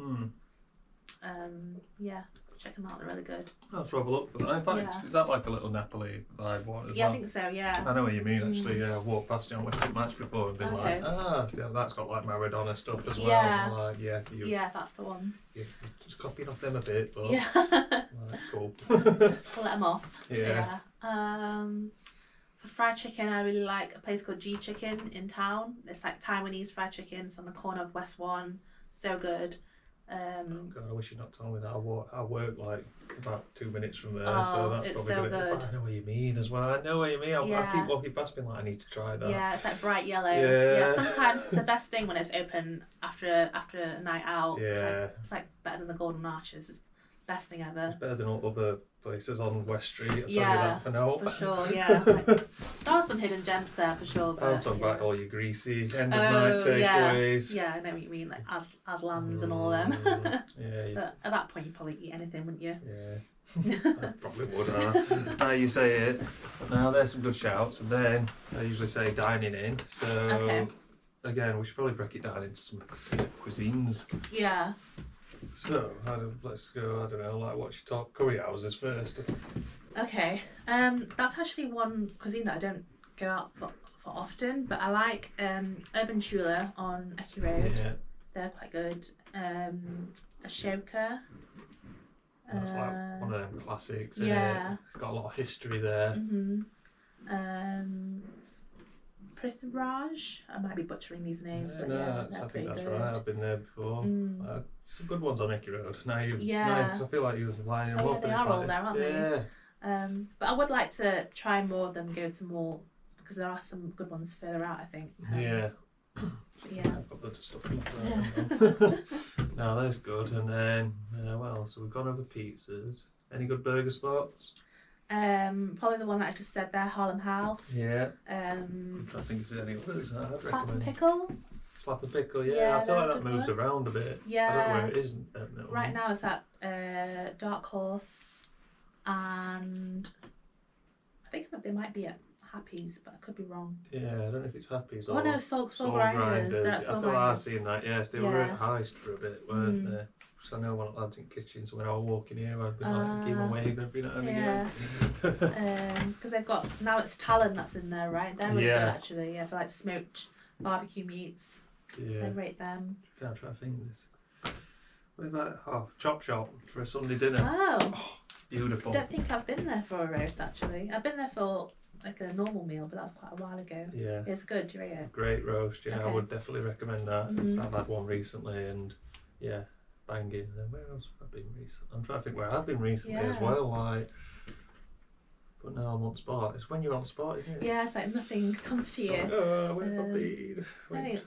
Yeah, check them out, they're really good. I'll have to have a look for that. In fact, is that like a little Napoli vibe one as well? I think so, yeah. I know what you mean actually, yeah. I've walked past it on Western Match before and been like, yeah, that's got like Maradona stuff as well. Yeah. I'm like, yeah, that's the one. You're just copying off them a bit, but yeah. That's cool. We'll let them off. Yeah. For fried chicken, I really like a place called G Chicken in town. It's like Taiwanese fried chicken. It's on the corner of West 1. So good. Oh God, I wish you'd not told me that. I work like about 2 minutes from there, so that's it's probably so good. I know what you mean as well. I know what you mean. I keep walking past being like, I need to try that. Yeah, it's like bright yellow. Yeah. Sometimes it's the best thing when it's open after a night out. Yeah. It's like better than the Golden Arches. It's the best thing ever. It's better than all other places on West Street, I'll tell you that for now. For sure, yeah. There are some hidden gems there for sure. But, I'm talking about all your greasy end of night takeaways. Yeah, I know what you mean, like Aslan's and all them. Yeah. But at that point, you'd probably eat anything, wouldn't you? Yeah. I probably would. Now you say it. Now there's some good shouts, and then I usually say dining in. So Okay. again, we should probably break it down into some cuisines. Yeah. So let's go. I don't know. Like, what's your top curry houses first? Okay. That's actually one cuisine that I don't go out for often, but I like Urban Chula on Eki Road. Yeah, They're quite good. Ashoka. that's like one of them classics. Yeah. It's got a lot of history there. Prithviraj. I might be butchering these names, but I they're think pretty that's good. right. I've been there before. Some good ones on Eki Road. Now you, Yeah. because I feel like you're lining them Oh, up. yeah, they and it's are all like, there, aren't they? Yeah. But I would like to try more than go to more, because there are some good ones further out, I think. Yeah. But yeah. I've got loads of stuff in there. No, that's good. And then, what else? So we've gone over pizzas. Any good burger spots? Probably the one that I just said there, Harlem House. Yeah. I'm trying to think if there's any others I'd Slap and recommend. Pickle. Slap and Pickle, yeah. Yeah, I feel like they're a that good moves one. around a bit. Yeah. I don't know where it is. At the Right now it's at Dark Horse, and I think that they might be at Happy's, but I could be wrong. Yeah, I don't know if it's Happy's Oh or no, Soul Grinders. They're at I Soul feel like I've Grinders. seen that, yes. They were Yeah. at Heist for a bit, weren't they? So I know one of the lads in kitchen, so when I was walking here, I'd be like, keep on waving every now and Yeah. again. Because they've got, now it's Talon that's in there, right? They're really Yeah. good actually, yeah, for like smoked barbecue meats. Yeah. I rate them. I'm trying to think this. What about Chop Shop for a Sunday dinner? Oh, Beautiful. I don't think I've been there for a roast actually. I've been there for like a normal meal, but that's quite a while ago. Yeah. It's good, do you rate it? Great roast, yeah. I Okay. would definitely recommend that. So I've had one recently and yeah, banging. And then where else have I been recently? I'm trying to think where I've been recently as Yeah. well. Like, but now I'm on spot. It's when you're on spot, isn't it? Yeah, it's like nothing comes to you. Like, oh, where have I been? I think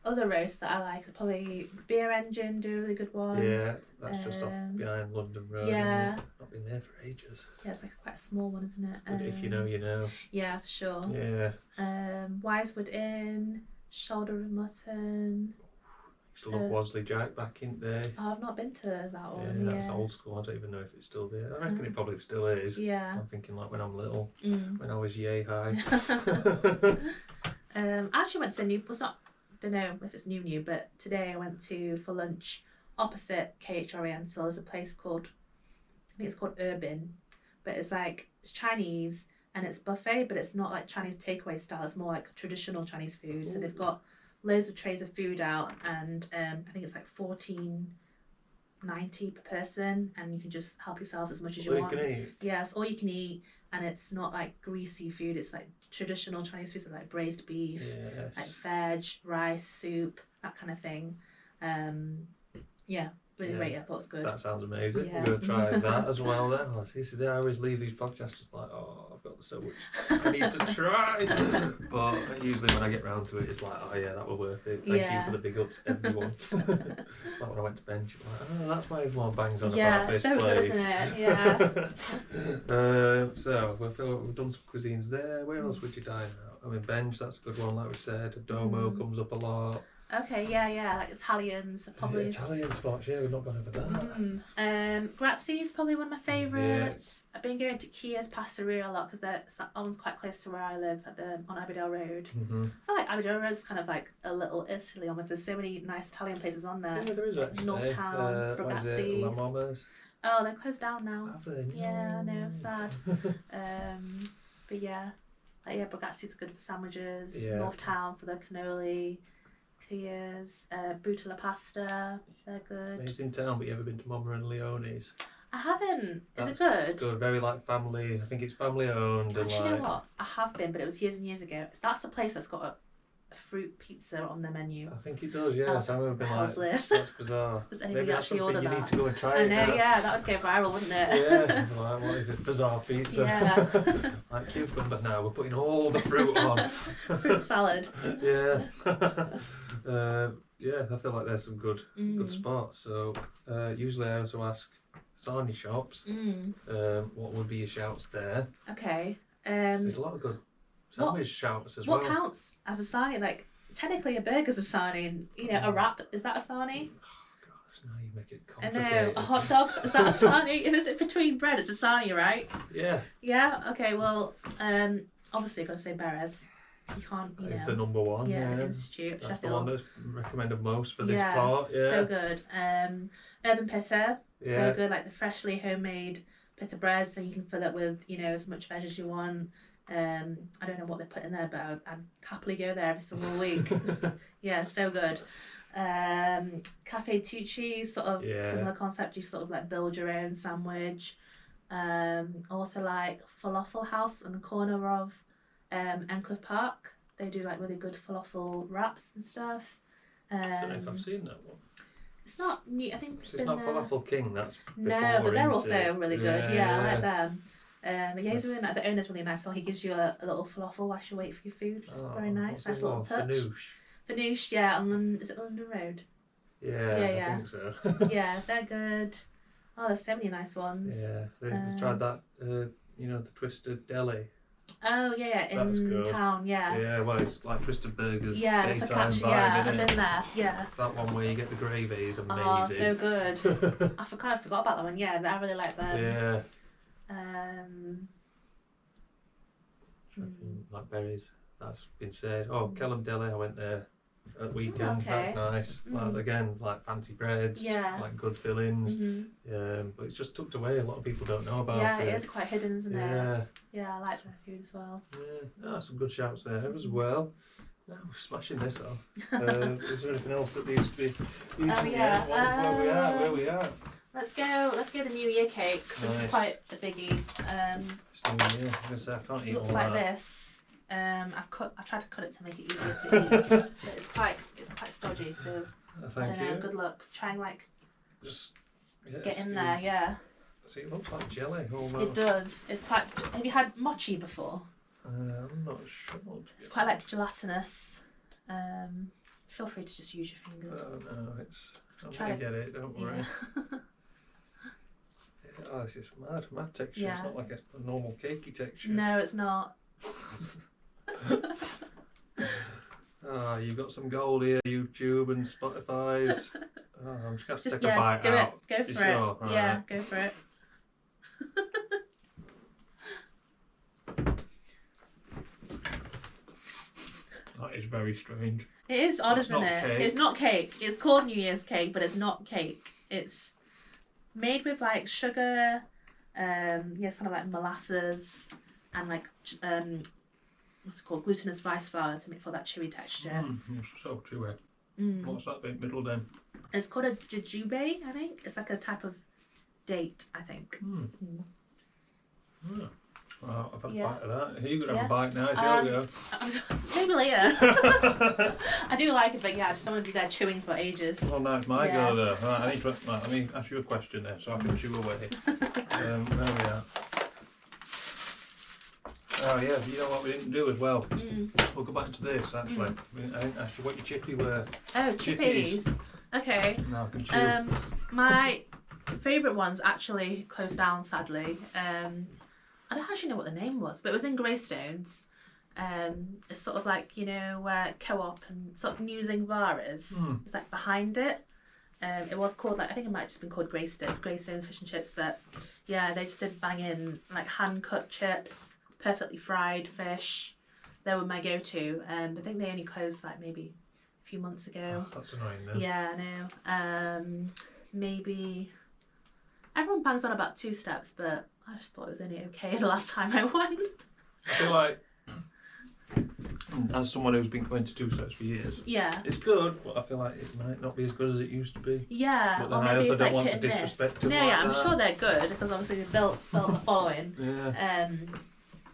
other roasts that I like are probably Beer Engine, do a really good one. Yeah, that's just off behind London Road. Yeah. Not been there for ages. Yeah, it's like quite a small one, isn't it? But if you know, you know. Yeah, for sure. Yeah. Wisewood Inn, Shoulder of Mutton. Used to love Wasley Jack back in the day. Oh, I've not been to that Yeah, one. that's old school. I don't even know if it's still there. I reckon it probably still is. Yeah. I'm thinking like when I'm little, when I was yay high. I actually went to don't know if it's new, but today I went to for lunch opposite KH Oriental. There's a place called, I think it's called Urban, but it's Chinese and it's buffet, but it's not like Chinese takeaway style. It's more like traditional Chinese food. So they've got loads of trays of food out, and I think it's like $14.90 per person, and you can just help yourself as much as you want. All you can eat. Yeah, it's all you can eat, and it's not like greasy food. It's like traditional Chinese food, so like braised beef, Yes. like veg, rice, soup, that kind of thing. Yeah, really great. I thought it was good. That sounds amazing. Yeah. We're going to try that as well then. Oh, see, I always leave these podcasts just like, oh, I've got so much I need to try. But usually when I get round to it, it's like, oh yeah, that was worth it. Thank you for the big ups, everyone. Like when I went to bench, I'm like, oh, that's why everyone bangs on about this so place. good, isn't it? Yeah. So we've done some cuisines there. Where else would you dine out? I mean, Benj, that's a good one, like we said. Domo comes up a lot. Okay, yeah, like Italians are probably. Yeah, Italian spots, yeah, we've not gone over that. Grazzi's probably one of my favourites. I've been going to Kia's Pastaria a lot because that one's quite close to where I live on Aberdale Road. I feel like Aberdale Road is kind of like a little Italy almost. There's so many nice Italian places on there. Yeah, there is actually. North Town, Ragazzi's. La Mama's. Oh, they're closed down now. Have they? Yeah, I know, sad. But yeah, Ragazzi's are good for sandwiches. Yeah. North Town for the cannoli. Kia's, Buta la Pasta, they're good. It's in town, but you ever been to Mama and Leone's? I haven't. Is it That's good? good, very like family. I think it's family owned. Actually, and you like, know what? I have been, but it was years and years ago. That's the place that's got a fruit pizza on their menu. I think it does, yeah. So I remember being like, How's this? that's bizarre. Does anybody Maybe that's actually something order you that? need to go and try I it know, now. yeah, that would go viral, wouldn't it? Yeah, like, what is it? Bizarre pizza. Yeah. Like cucumber now, we're putting all the fruit on. Fruit salad. Yeah. Yeah, I feel like there's some good spots. So usually I also ask sarnie shops, what would be your shouts there? Okay. So there's a lot of good sandwich shouts as well. What counts as a sarnie? Like, technically a burger's a sarnie, and, a wrap, is that a sarnie? Now you make it I complicated. know, a hot dog, is that a sarnie? If it's between bread, it's a sarnie, right? Yeah. Yeah, okay, well, obviously I've got to say Beres. You can't, you know. It's the number one. Yeah, Yeah. Institute, That's Sheffield. the one that's recommended most for this part. Yeah. So good. Urban Pitta, Yeah. so good, like the freshly homemade pita bread, so you can fill it with, you know, as much veg as you want. I don't know what they put in there, but I'd happily go there every single week. Yeah, so good. Cafe Tucci, sort of similar concept. You sort of like build your own sandwich. Also like Falafel House on the corner of Encliffe Park. They do like really good falafel wraps and stuff. I don't know if I've seen that one. It's not new. I think It's not Falafel King. That's no, but they're also really good. Yeah, I like yeah. them. But yeah, he's really nice. The owner's really nice. So he gives you a little falafel whilst you wait for your food. It's very nice. Nice little touch. Fanouche, yeah. On is it London Road? Yeah, I think so. Yeah, they're good. Oh, there's so many nice ones. Yeah, we've tried that. You know, the Twisted Deli. Oh yeah, in town, yeah. Yeah, well, it's like Twisted Burgers. Yeah, daytime vibe, yeah, I've been there. Yeah. That one where you get the gravy is amazing. Oh, so good. I kind of forgot about that one. Yeah, I really like them. Yeah. Mm. Like berries. That's insane. Oh, Kellum Deli, I went there at weekend. Okay. That's nice. Like, again, like fancy breads. Yeah. Like good fillings. But it's just tucked away. A lot of people don't know about it. Yeah, it is quite hidden, isn't it? Yeah. Yeah, I like their food as well. Yeah. Some good shouts there as well. No, we're smashing this off. Is there anything else that needs to be? Yeah. Where we are? Let's go the New Year cake. This is quite a biggie. It's New Year. I can't eat looks all like that. this. I tried to cut it to make it easier to eat, but it's quite stodgy. So Thank I don't know. you. Good luck. Try and like Just get in there. Yeah. See, it looks like jelly almost. It does. It's quite. Have you had mochi before? I'm not sure. It's quite like gelatinous. Feel free to just use your fingers. Oh no, I'm gonna get it. Don't worry. Yeah. Oh, this is mad texture. Yeah. It's not like a normal cakey texture. No, it's not. You got some gold here, YouTube and Spotify's. I'm just gonna have to take a bite do out. it. Go for sure? it. All Yeah, right. go for it. That is very strange. It is odd, It's isn't not it? cake. It's not cake. It's called New Year's cake, but it's not cake. It's made with like sugar, it's kind of like molasses and like what's it called, glutinous rice flour to make for that chewy texture. It's so chewy. What's that bit middle then? It's called a jujube, I think. It's like a type of date, I think. Well, I've had a bite of that. You could have a Yeah. bite now. Here we go. Maybe later. I do like it, but yeah, I just don't want to be there chewing for ages. Oh, now it's my Yeah. go though. Right, I need to. Right, let me ask you a question there, so I can chew away. There we are. Oh yeah, you know what we didn't do as well? We'll go back to this actually. I didn't ask you what your chippy were. Oh, chippies. Okay. Now I can chew. My favourite ones actually closed down, sadly. I don't actually know what the name was, but it was in Greystones. It's sort of like, you know, where Co-op and sort of Newsing Bar is. It's like behind it. It was called, like, I think it might have just been called Greystones Fish and Chips, but yeah, they just did bang in like hand cut chips, perfectly fried fish. They were my go-to. I think they only closed like maybe a few months ago. Oh, that's annoying then. Yeah, I know. Maybe everyone bangs on about Two Steps, but I just thought it was only okay the last time I went. I feel like, as someone who's been going to Two Steps for years, Yeah. it's good, but I feel like it might not be as good as it used to be. Yeah, But then or I maybe also it's don't like want hit to and miss. disrespect them No, like yeah, I'm that. sure they're good because obviously they've built the following. Yeah.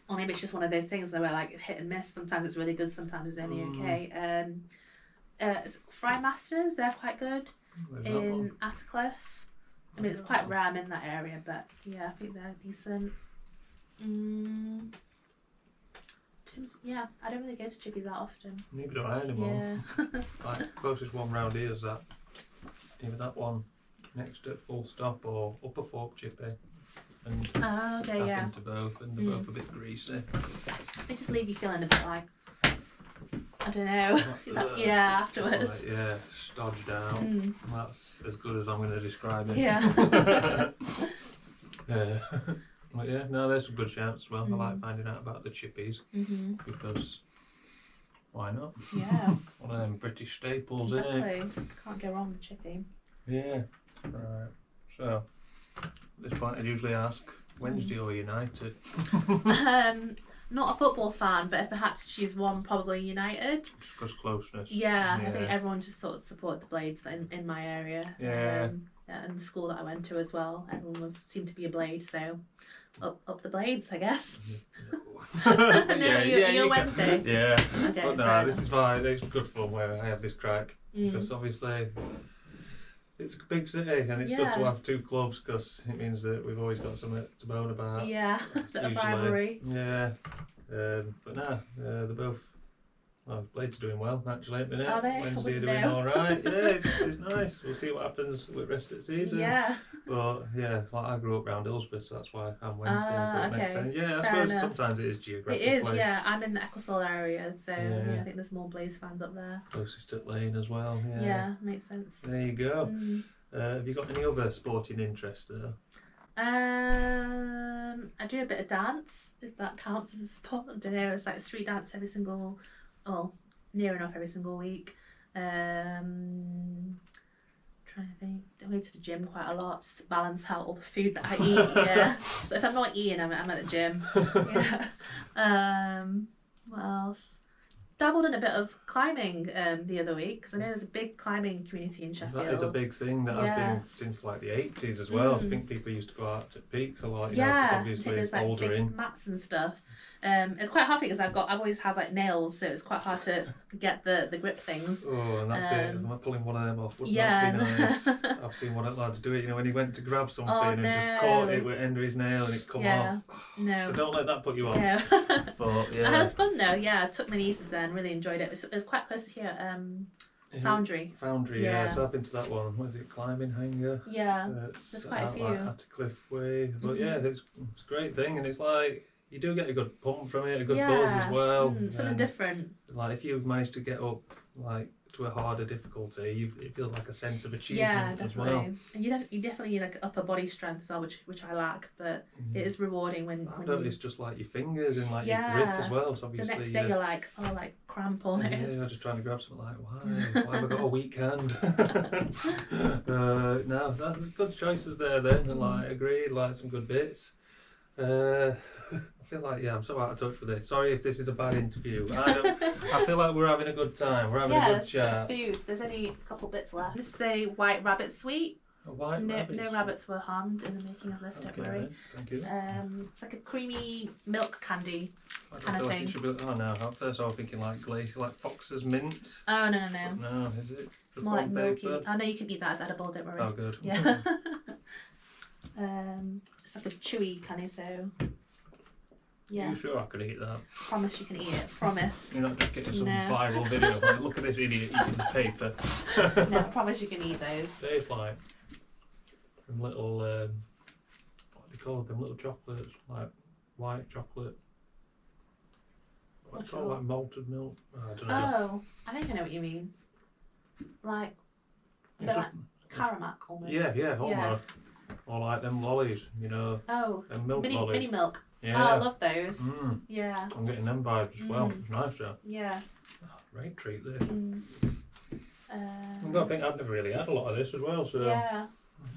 Or maybe it's just one of those things where like hit and miss. Sometimes it's really good, sometimes it's only okay. Fry Masters, they're quite good in Attercliff. I mean, it's quite rare I'm in that area, but yeah, I think they're decent. Yeah, I don't really go to Chippies that often. Neither do I anymore. Yeah. Like, closest one round here is that. Either that one next to Full Stop or Upper Fork Chippy. And Oh, okay, I've yeah. been to both, and they're both a bit greasy. They just leave you feeling a bit like, I don't know. Yeah, afterwards. Like, yeah, stodged out. That's as good as I'm going to describe it. Yeah. But yeah, no, there's some good shouts as well. I like finding out about the chippies because why not? Yeah. One of them British staples, Exactly. isn't it? Can't go wrong with chippy. Yeah. Right. So, at this point, I usually ask, Wednesday or United? Not a football fan, but if I had to choose one, probably United. Just because closeness. Yeah, I think everyone just sort of supported the Blades in my area. Yeah. And the school that I went to as well. Everyone seemed to be a Blade, so up the Blades, I guess. No, you're Wednesday. Yeah. Okay, But no, this is fine. It's good fun where I have this crack because obviously it's a big city and it's good to have two clubs because it means that we've always got something to moan about. Yeah, bit of rivalry. Yeah. But no, they're both. Well, Blades are doing well actually at the minute. Are they? Wednesday are doing alright. Yeah, it's nice. We'll see what happens with the rest of the season. Yeah. But yeah, like I grew up around Hillsborough, so that's why I'm Wednesday. If it makes sense. Yeah, I Fair suppose enough. sometimes it is geographically. It is, yeah. I'm in the Ecclesall area, so Yeah. I think there's more Blades fans up there. Closest at Lane as well. Yeah. Yeah, makes sense. There you go. Have you got any other sporting interests there? I do a bit of dance, if that counts as a sport. I don't know, it's like street dance near enough every single week. Trying to think. I go to the gym quite a lot just to balance out all the food that I eat. Yeah. So if I'm not eating, I'm at the gym. Yeah. What else? Dabbled in a bit of climbing the other week because I know there's a big climbing community in Sheffield. That is a big thing that has been since like the 80s as well. I think people used to go out to peaks a lot. You know, 'cause obviously there's like older big mats and stuff. It's quite hard because I always have like nails, so it's quite hard to get the grip things. Oh, and that's it. I'm not pulling one of them off. Would not be nice. I've seen one of the lads do it. You know, when he went to grab something and just caught it with the end of his nail and it come off. No. So don't let that put you off. Yeah. But yeah. It was fun though. Yeah, I took my nieces there and really enjoyed it. It was quite close to here. Foundry. Yeah. So I've been to that one. What is it? Climbing Hanger. Yeah. There's quite a few. Like Attercliff Way. But yeah, it's a great thing, and it's like you do get a good pump from it, a good buzz as well. Something different. Like if you manage to get up like to a harder difficulty, it feels like a sense of achievement as well. And you definitely need like upper body strength as well, which I lack, but it is rewarding when I've noticed just like your fingers and like your grip as well. So obviously the next day you're like, oh, like cramp almost. Yeah, you're just trying to grab something like, why have I got a weak hand? No, that's good choices there then, and like agreed, like some good bits. I feel like I'm so out of touch with it. Sorry if this is a bad interview. I feel like we're having a good time. We're having a good chat. Food. There's only a couple bits left. This is a white rabbit sweet. A white rabbit. No rabbits were harmed in the making of this. Don't worry. Thank you. It's like a creamy milk candy kind of thing. Oh no! At first I was thinking like glaze, like Fox's mint. Oh no. No, is it? It's more like milky. Oh no, you can eat that as edible. Don't worry. Oh good. Yeah. It's like a chewy kind of so. Yeah. Are you sure I could eat that? Promise you can eat it. Promise. You're not just getting some viral video like, look at this idiot eating paper. No, promise you can eat those. Tastes like them little, what do they call them? Little chocolates, like white chocolate. What's it called, like malted milk? Oh, I don't know. Oh, I think I know what you mean. Like, like Caramac almost. Yeah, almost. Or like them lollies, you know. Oh, them milk lollies. Mini milk. Yeah. Oh, I love those. Yeah. I'm getting them vibes as well. Nice, yeah. Yeah. Oh, great treat there. I think I've never really had a lot of this as well, so. Yeah.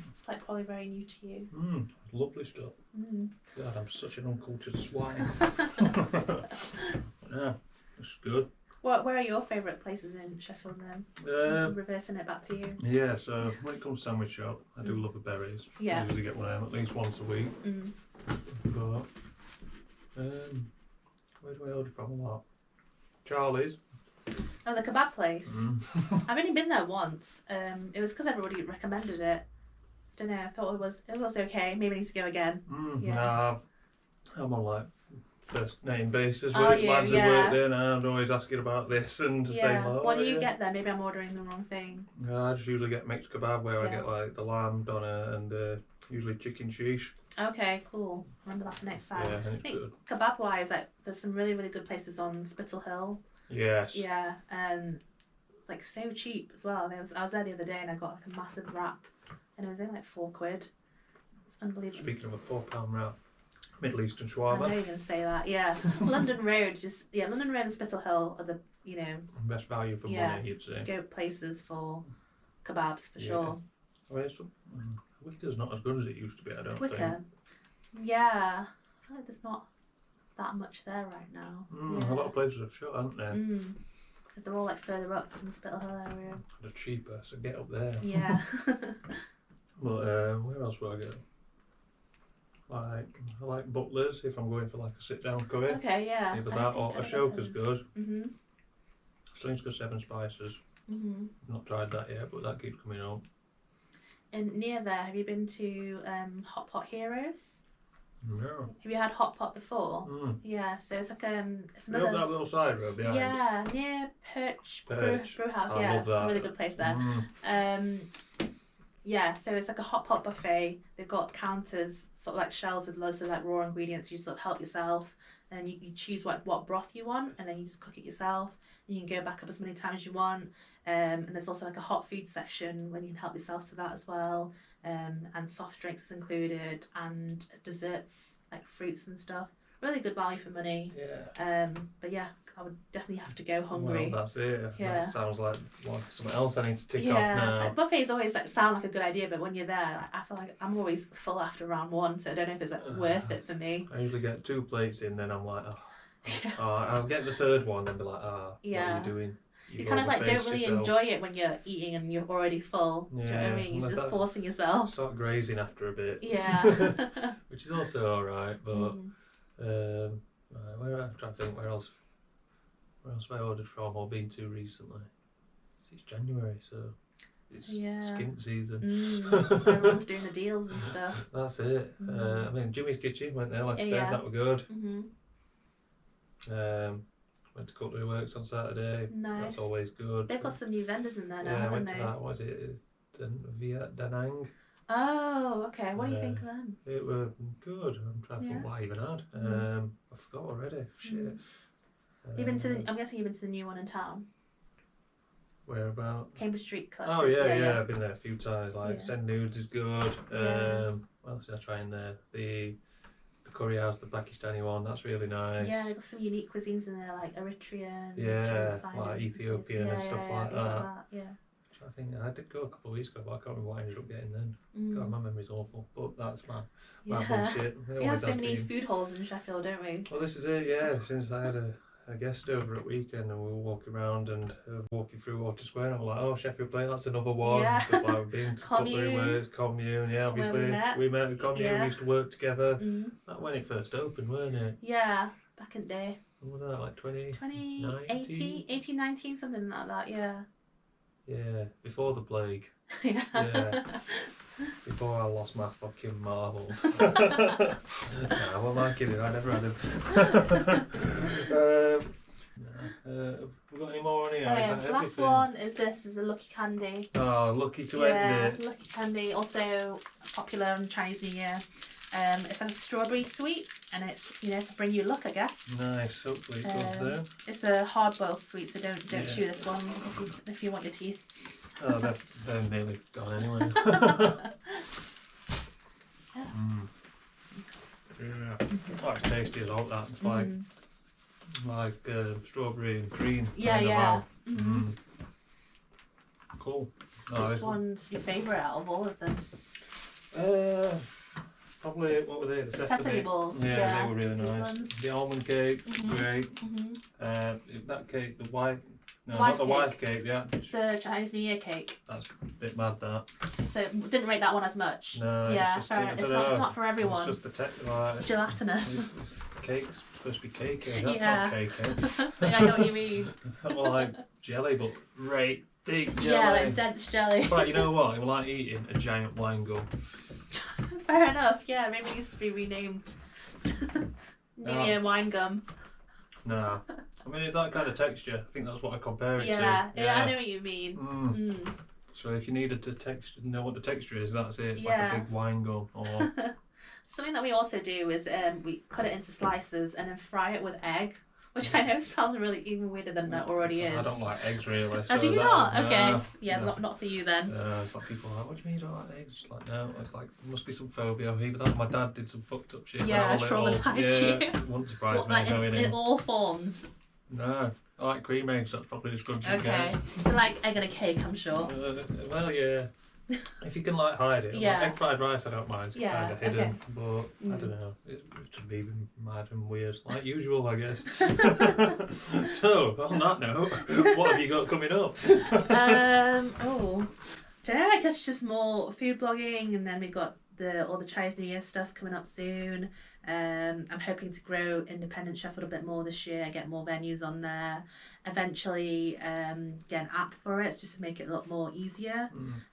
It's like probably very new to you. Lovely stuff. God, I'm such an uncultured swine. Yeah, it's good. Where are your favourite places in Sheffield then? Reversing it back to you. Yeah, so when it comes to sandwich shop, I do love the berries. Yeah. I usually get one of them at least once a week. But where do I order from a lot? Charlie's. Oh, the kebab place. I've only been there once. It was because everybody recommended it. Don't know. I thought it was okay. Maybe I need to go again. Nah, I'm on like first name basis with lads who work there, and I'm always asking about this and saying, what do you get there? Maybe I'm ordering the wrong thing. I just usually get mixed kebab where I get like the lamb doner and usually chicken sheesh. Okay, cool. Remember that for next time. Yeah, and I think kebab wise, like there's some really good places on Spittle Hill. Yes. Yeah, it's like so cheap as well. I was there the other day and I got like a massive wrap, and it was only like £4. It's unbelievable. Speaking of a £4 wrap, Middle Eastern I shawarma. know you're going to say that. Yeah, London Road, London Road and Spittle Hill are the Best value for money, you'd say. go places for kebabs for sure. I mean, Wicker's not as good as it used to be, I don't think. Yeah, I feel like there's not that much there right now. A lot of places have shut, haven't they? They're all like further up in the Spittle Hill area. They're cheaper, so get up there. Yeah. But where else would I go? I like Butler's if I'm going for like a sit down curry. Okay, yeah. Either that or Ashoka's good. Still need to go Seven Spices. Not tried that yet, but that keeps coming up. And near there, have you been to Hot Pot Heroes? No. Have you had Hot Pot before? Yeah, so it's like it's another. You know that little side road behind? Yeah, near Perch. Brew House. I Yeah, love that. really good place there. Yeah, so it's like a hot pot buffet. They've got counters, sort of like shelves with loads of like raw ingredients. You sort of help yourself, and you choose what broth you want, and then you just cook it yourself. And you can go back up as many times as you want. And there's also like a hot food section when you can help yourself to that as well. And soft drinks is included, and desserts like fruits and stuff. Really good value for money. Yeah. But yeah, I would definitely have to go hungry. Well, that's it. Yeah. That sounds like something else I need to tick off now. Like, buffets always like sound like a good idea, but when you're there, I feel like I'm always full after round one, so I don't know if it's like worth it for me. I usually get 2 plates in, then I'm like, I'll get the third one, then be like, what are you doing? You kind of like don't really enjoy it when you're eating and you're already full. Do you know what I mean? You're just forcing yourself. Start grazing after a bit. Yeah. Which is also alright, but I'm trying to think where else have I ordered from or been to recently. It's January, so it's skint season. So everyone's doing the deals and stuff. That's it. I mean, Jimmy's Kitchen went there, like I said, that were good. Went to Cutlery Works on Saturday. Nice. That's always good. They've got some new vendors in there now, haven't went they? to that. What was it? Viet Da Nang. Oh, okay. What do you think of them? It were good. I'm trying to think what I even had. I forgot already. Shit. You've been to I'm guessing you've been to the new one in town. Where about? Cambridge Street Collective. Oh yeah. I've been there a few times. Like Send Nudes is good. What else did I try in there? The curry house, the Pakistani one. That's really nice. Yeah, they've got some unique cuisines in there, like Eritrean. Like Ethiopian and stuff like that. Yeah. I think I did go a couple of weeks ago, but I can't remember what I ended up getting then. God, my memory's awful, but that's my bullshit. We have so many food halls in Sheffield, don't we? Well, this is it, yeah. Since I had a guest over at weekend and we were walking around and walking through Water Square, and I was like, oh, Sheffield Plate, that's another one. Yeah. Just like we've been to Cutlery Works, Commune, obviously. We met at Commune, we used to work together. That when it first opened, weren't it? Yeah, back in the day. When was that, like 2018, 19, something like that, yeah. Yeah, before the plague. Yeah. Before I lost my fucking marbles. Nah, what am I kidding? I never had them. Have we got any more on here? Last one is this is a Lucky Candy. Oh, lucky to end it. Lucky Candy, also popular on Chinese New Year. It's a strawberry sweet, and it's to bring you luck, I guess. Nice, hopefully it goes there. It's a hard boiled sweet, so don't chew this one if you want your teeth. Oh, they're nearly gone anyway. Yeah. Oh, it's tasty as all that. It's like strawberry and cream. Yeah. Cool. Which one's your favourite out of all of them? Probably, what were they? The sesame balls. Yeah, they were really nice. Ones. The almond cake, great. That cake, the white. No, white not the white cake, The Chinese New Year cake. That's a bit mad, that. So didn't rate that one as much. No, it's not for everyone. It's just the it's gelatinous. It's cake's supposed to be cakey. That's not cake. I know what you mean. Well, like jelly, but right thick jelly. Yeah, like dense jelly. Right, you know what? It was like eating a giant wine gum. Fair enough. Yeah, maybe it needs to be renamed. New Year wine gum. No. I mean, it's that kind of texture. I think that's what I compare it to. Yeah, I know what you mean. So if you needed to know what the texture is, that's it. It's like a big wine gum. Or Something that we also do is we cut it into slices and then fry it with egg, which I know sounds really even weirder than that already is. I don't like eggs really. Oh, So do you that, not? no, Okay. Yeah, no. not for you then. It's like people are like, what do you mean you don't like eggs? It's like, no, it's like, there must be some phobia. Either that, my dad did some fucked up shit. Yeah, traumatised you. Wouldn't surprise me Like going in all forms. No, I like cream eggs, that's probably as good as you Okay. get. So like egg and a cake, I'm sure. Well, yeah. If you can like hide it. Yeah. Like, egg fried rice I don't mind, it's Yeah, kind of hidden. okay. But I don't know, it's just be mad and weird. Like usual, I guess. So, on that note, what have you got coming up? Don't know, I guess just more food blogging, and then we got all the Chinese New Year stuff coming up soon. I'm hoping to grow independent Sheffield a bit more this year, get more venues on there. Eventually get an app for it, just to make it a lot more easier.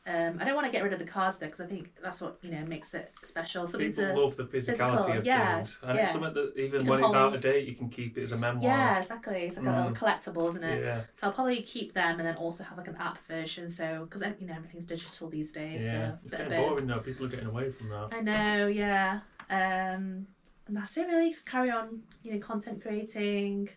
I don't want to get rid of the cards though, because I think that's what makes it special. Something People love the physicality of things, and it's something that even when it's out of date, you can keep it as a memoir. Yeah, exactly. It's like a little collectible, isn't it? Yeah. So I'll probably keep them, and then also have like an app version. So because everything's digital these days. Yeah, So it's getting boring now. People are getting away from that. I know. Yeah. And that's it really. Just carry on, content creating.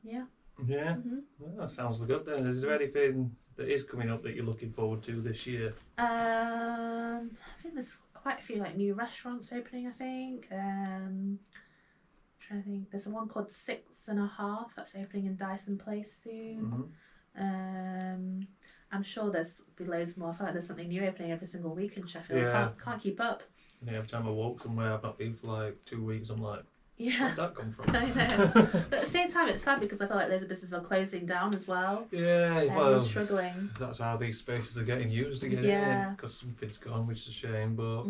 Yeah. Yeah. Well, that sounds good then. Is there anything that is coming up that you're looking forward to this year? I think there's quite a few like new restaurants opening. I think. Trying to think. There's one called 6.5 that's opening in Dyson Place soon. I'm sure there's be loads more. I feel like there's something new opening every single week in Sheffield. Yeah. Can't keep up. Yeah, every time I walk somewhere I've not been for like 2 weeks, I'm like, Yeah. where'd that come from? I know. But at the same time, it's sad because I feel like loads of businesses are closing down as well. Yeah, And well, we're struggling. that's how these spaces are getting used to get Yeah. in, because something's gone, which is a shame, but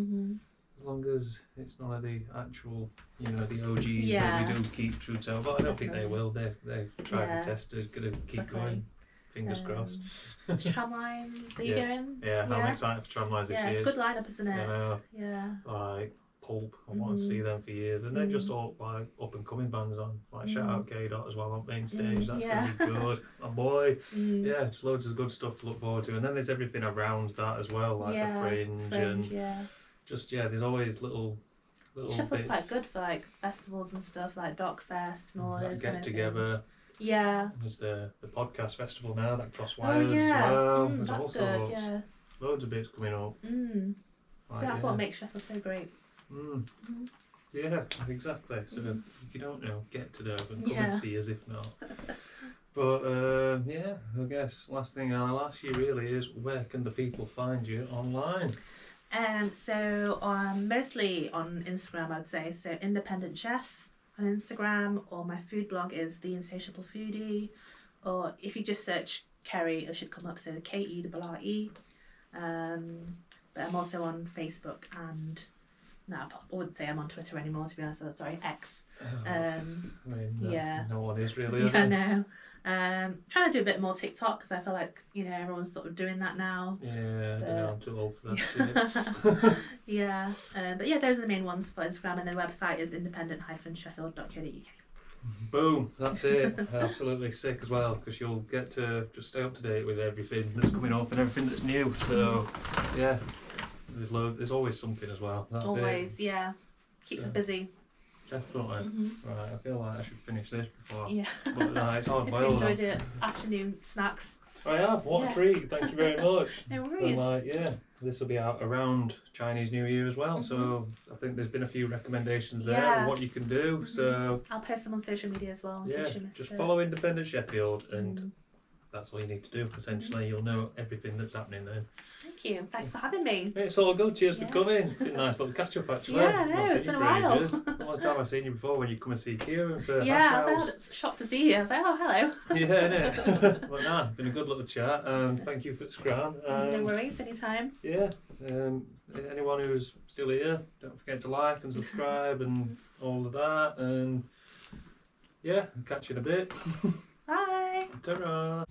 as long as it's none of the actual, the OGs Yeah. that we do keep true to, but I don't think they will. They've tried and tested, gonna keep Exactly. going. Fingers crossed. Tramlines, are you going? Yeah, I'm excited for Tramlines this year. Yeah, it's a good lineup, isn't it? Yeah. Like Pulp, I want to see them for years, and they're just all like up and coming bands on. Like shout out K Dot as well on main stage. That's gonna be good. My boy. Yeah, just loads of good stuff to look forward to, and then there's everything around that as well, like the Fringe and just there's always little Sheffield's bits. quite good for like festivals and stuff, like Doc Fest and all those kind Get of together. things. Yeah. There's the podcast festival now that cross wires Oh yeah. as well. There's That's all good. sorts. Yeah. Loads of bits coming up. So that's what makes Sheffield so great. Yeah, exactly. So if you don't know, get to know and come and see us if not. But I guess last thing I'll ask you really is, where can the people find you online? So mostly on Instagram, I would say. So Independent Chef on Instagram, or my food blog is The Insatiable Foodie, or if you just search Kerre, it should come up. So KERRE. But I'm also on Facebook and I wouldn't say I'm on Twitter anymore, to be honest. Sorry, X. No one is really. Yeah, I know. Trying to do a bit more TikTok because I feel like everyone's sort of doing that now. Yeah, I don't know, I'm too old for that shit. Yeah, but yeah, those are the main ones for Instagram, and the website is independent-sheffield.co.uk. Boom, that's it. Absolutely sick as well, because you'll get to just stay up to date with everything that's coming up and everything that's new. So yeah, there's always something as well. That's always, yeah, keeps us busy. Definitely. Right, I feel like I should finish this before. Yeah. But no, it's hard If boiled. you enjoyed it, afternoon snacks. I have. What a treat. Thank you very much. No worries. And this will be out around Chinese New Year as well. So I think there's been a few recommendations there of what you can do. So I'll post them on social media as well. Just follow Independent Sheffield and that's all you need to do. Essentially, you'll know everything that's happening then. Thank you. Thanks for having me. It's all good. Cheers for coming. Been a nice little catch up actually. Yeah, no, it's been a while. Last time I've seen you before when you come and see Kieran for I was shocked to see you. I was like, oh, hello. Yeah, innit? But nah, been a good little chat. Thank you for Scran. No worries, anytime. Yeah. Anyone who's still here, don't forget to like and subscribe and all of that. And yeah, catch you in a bit. Bye. Ta-ra.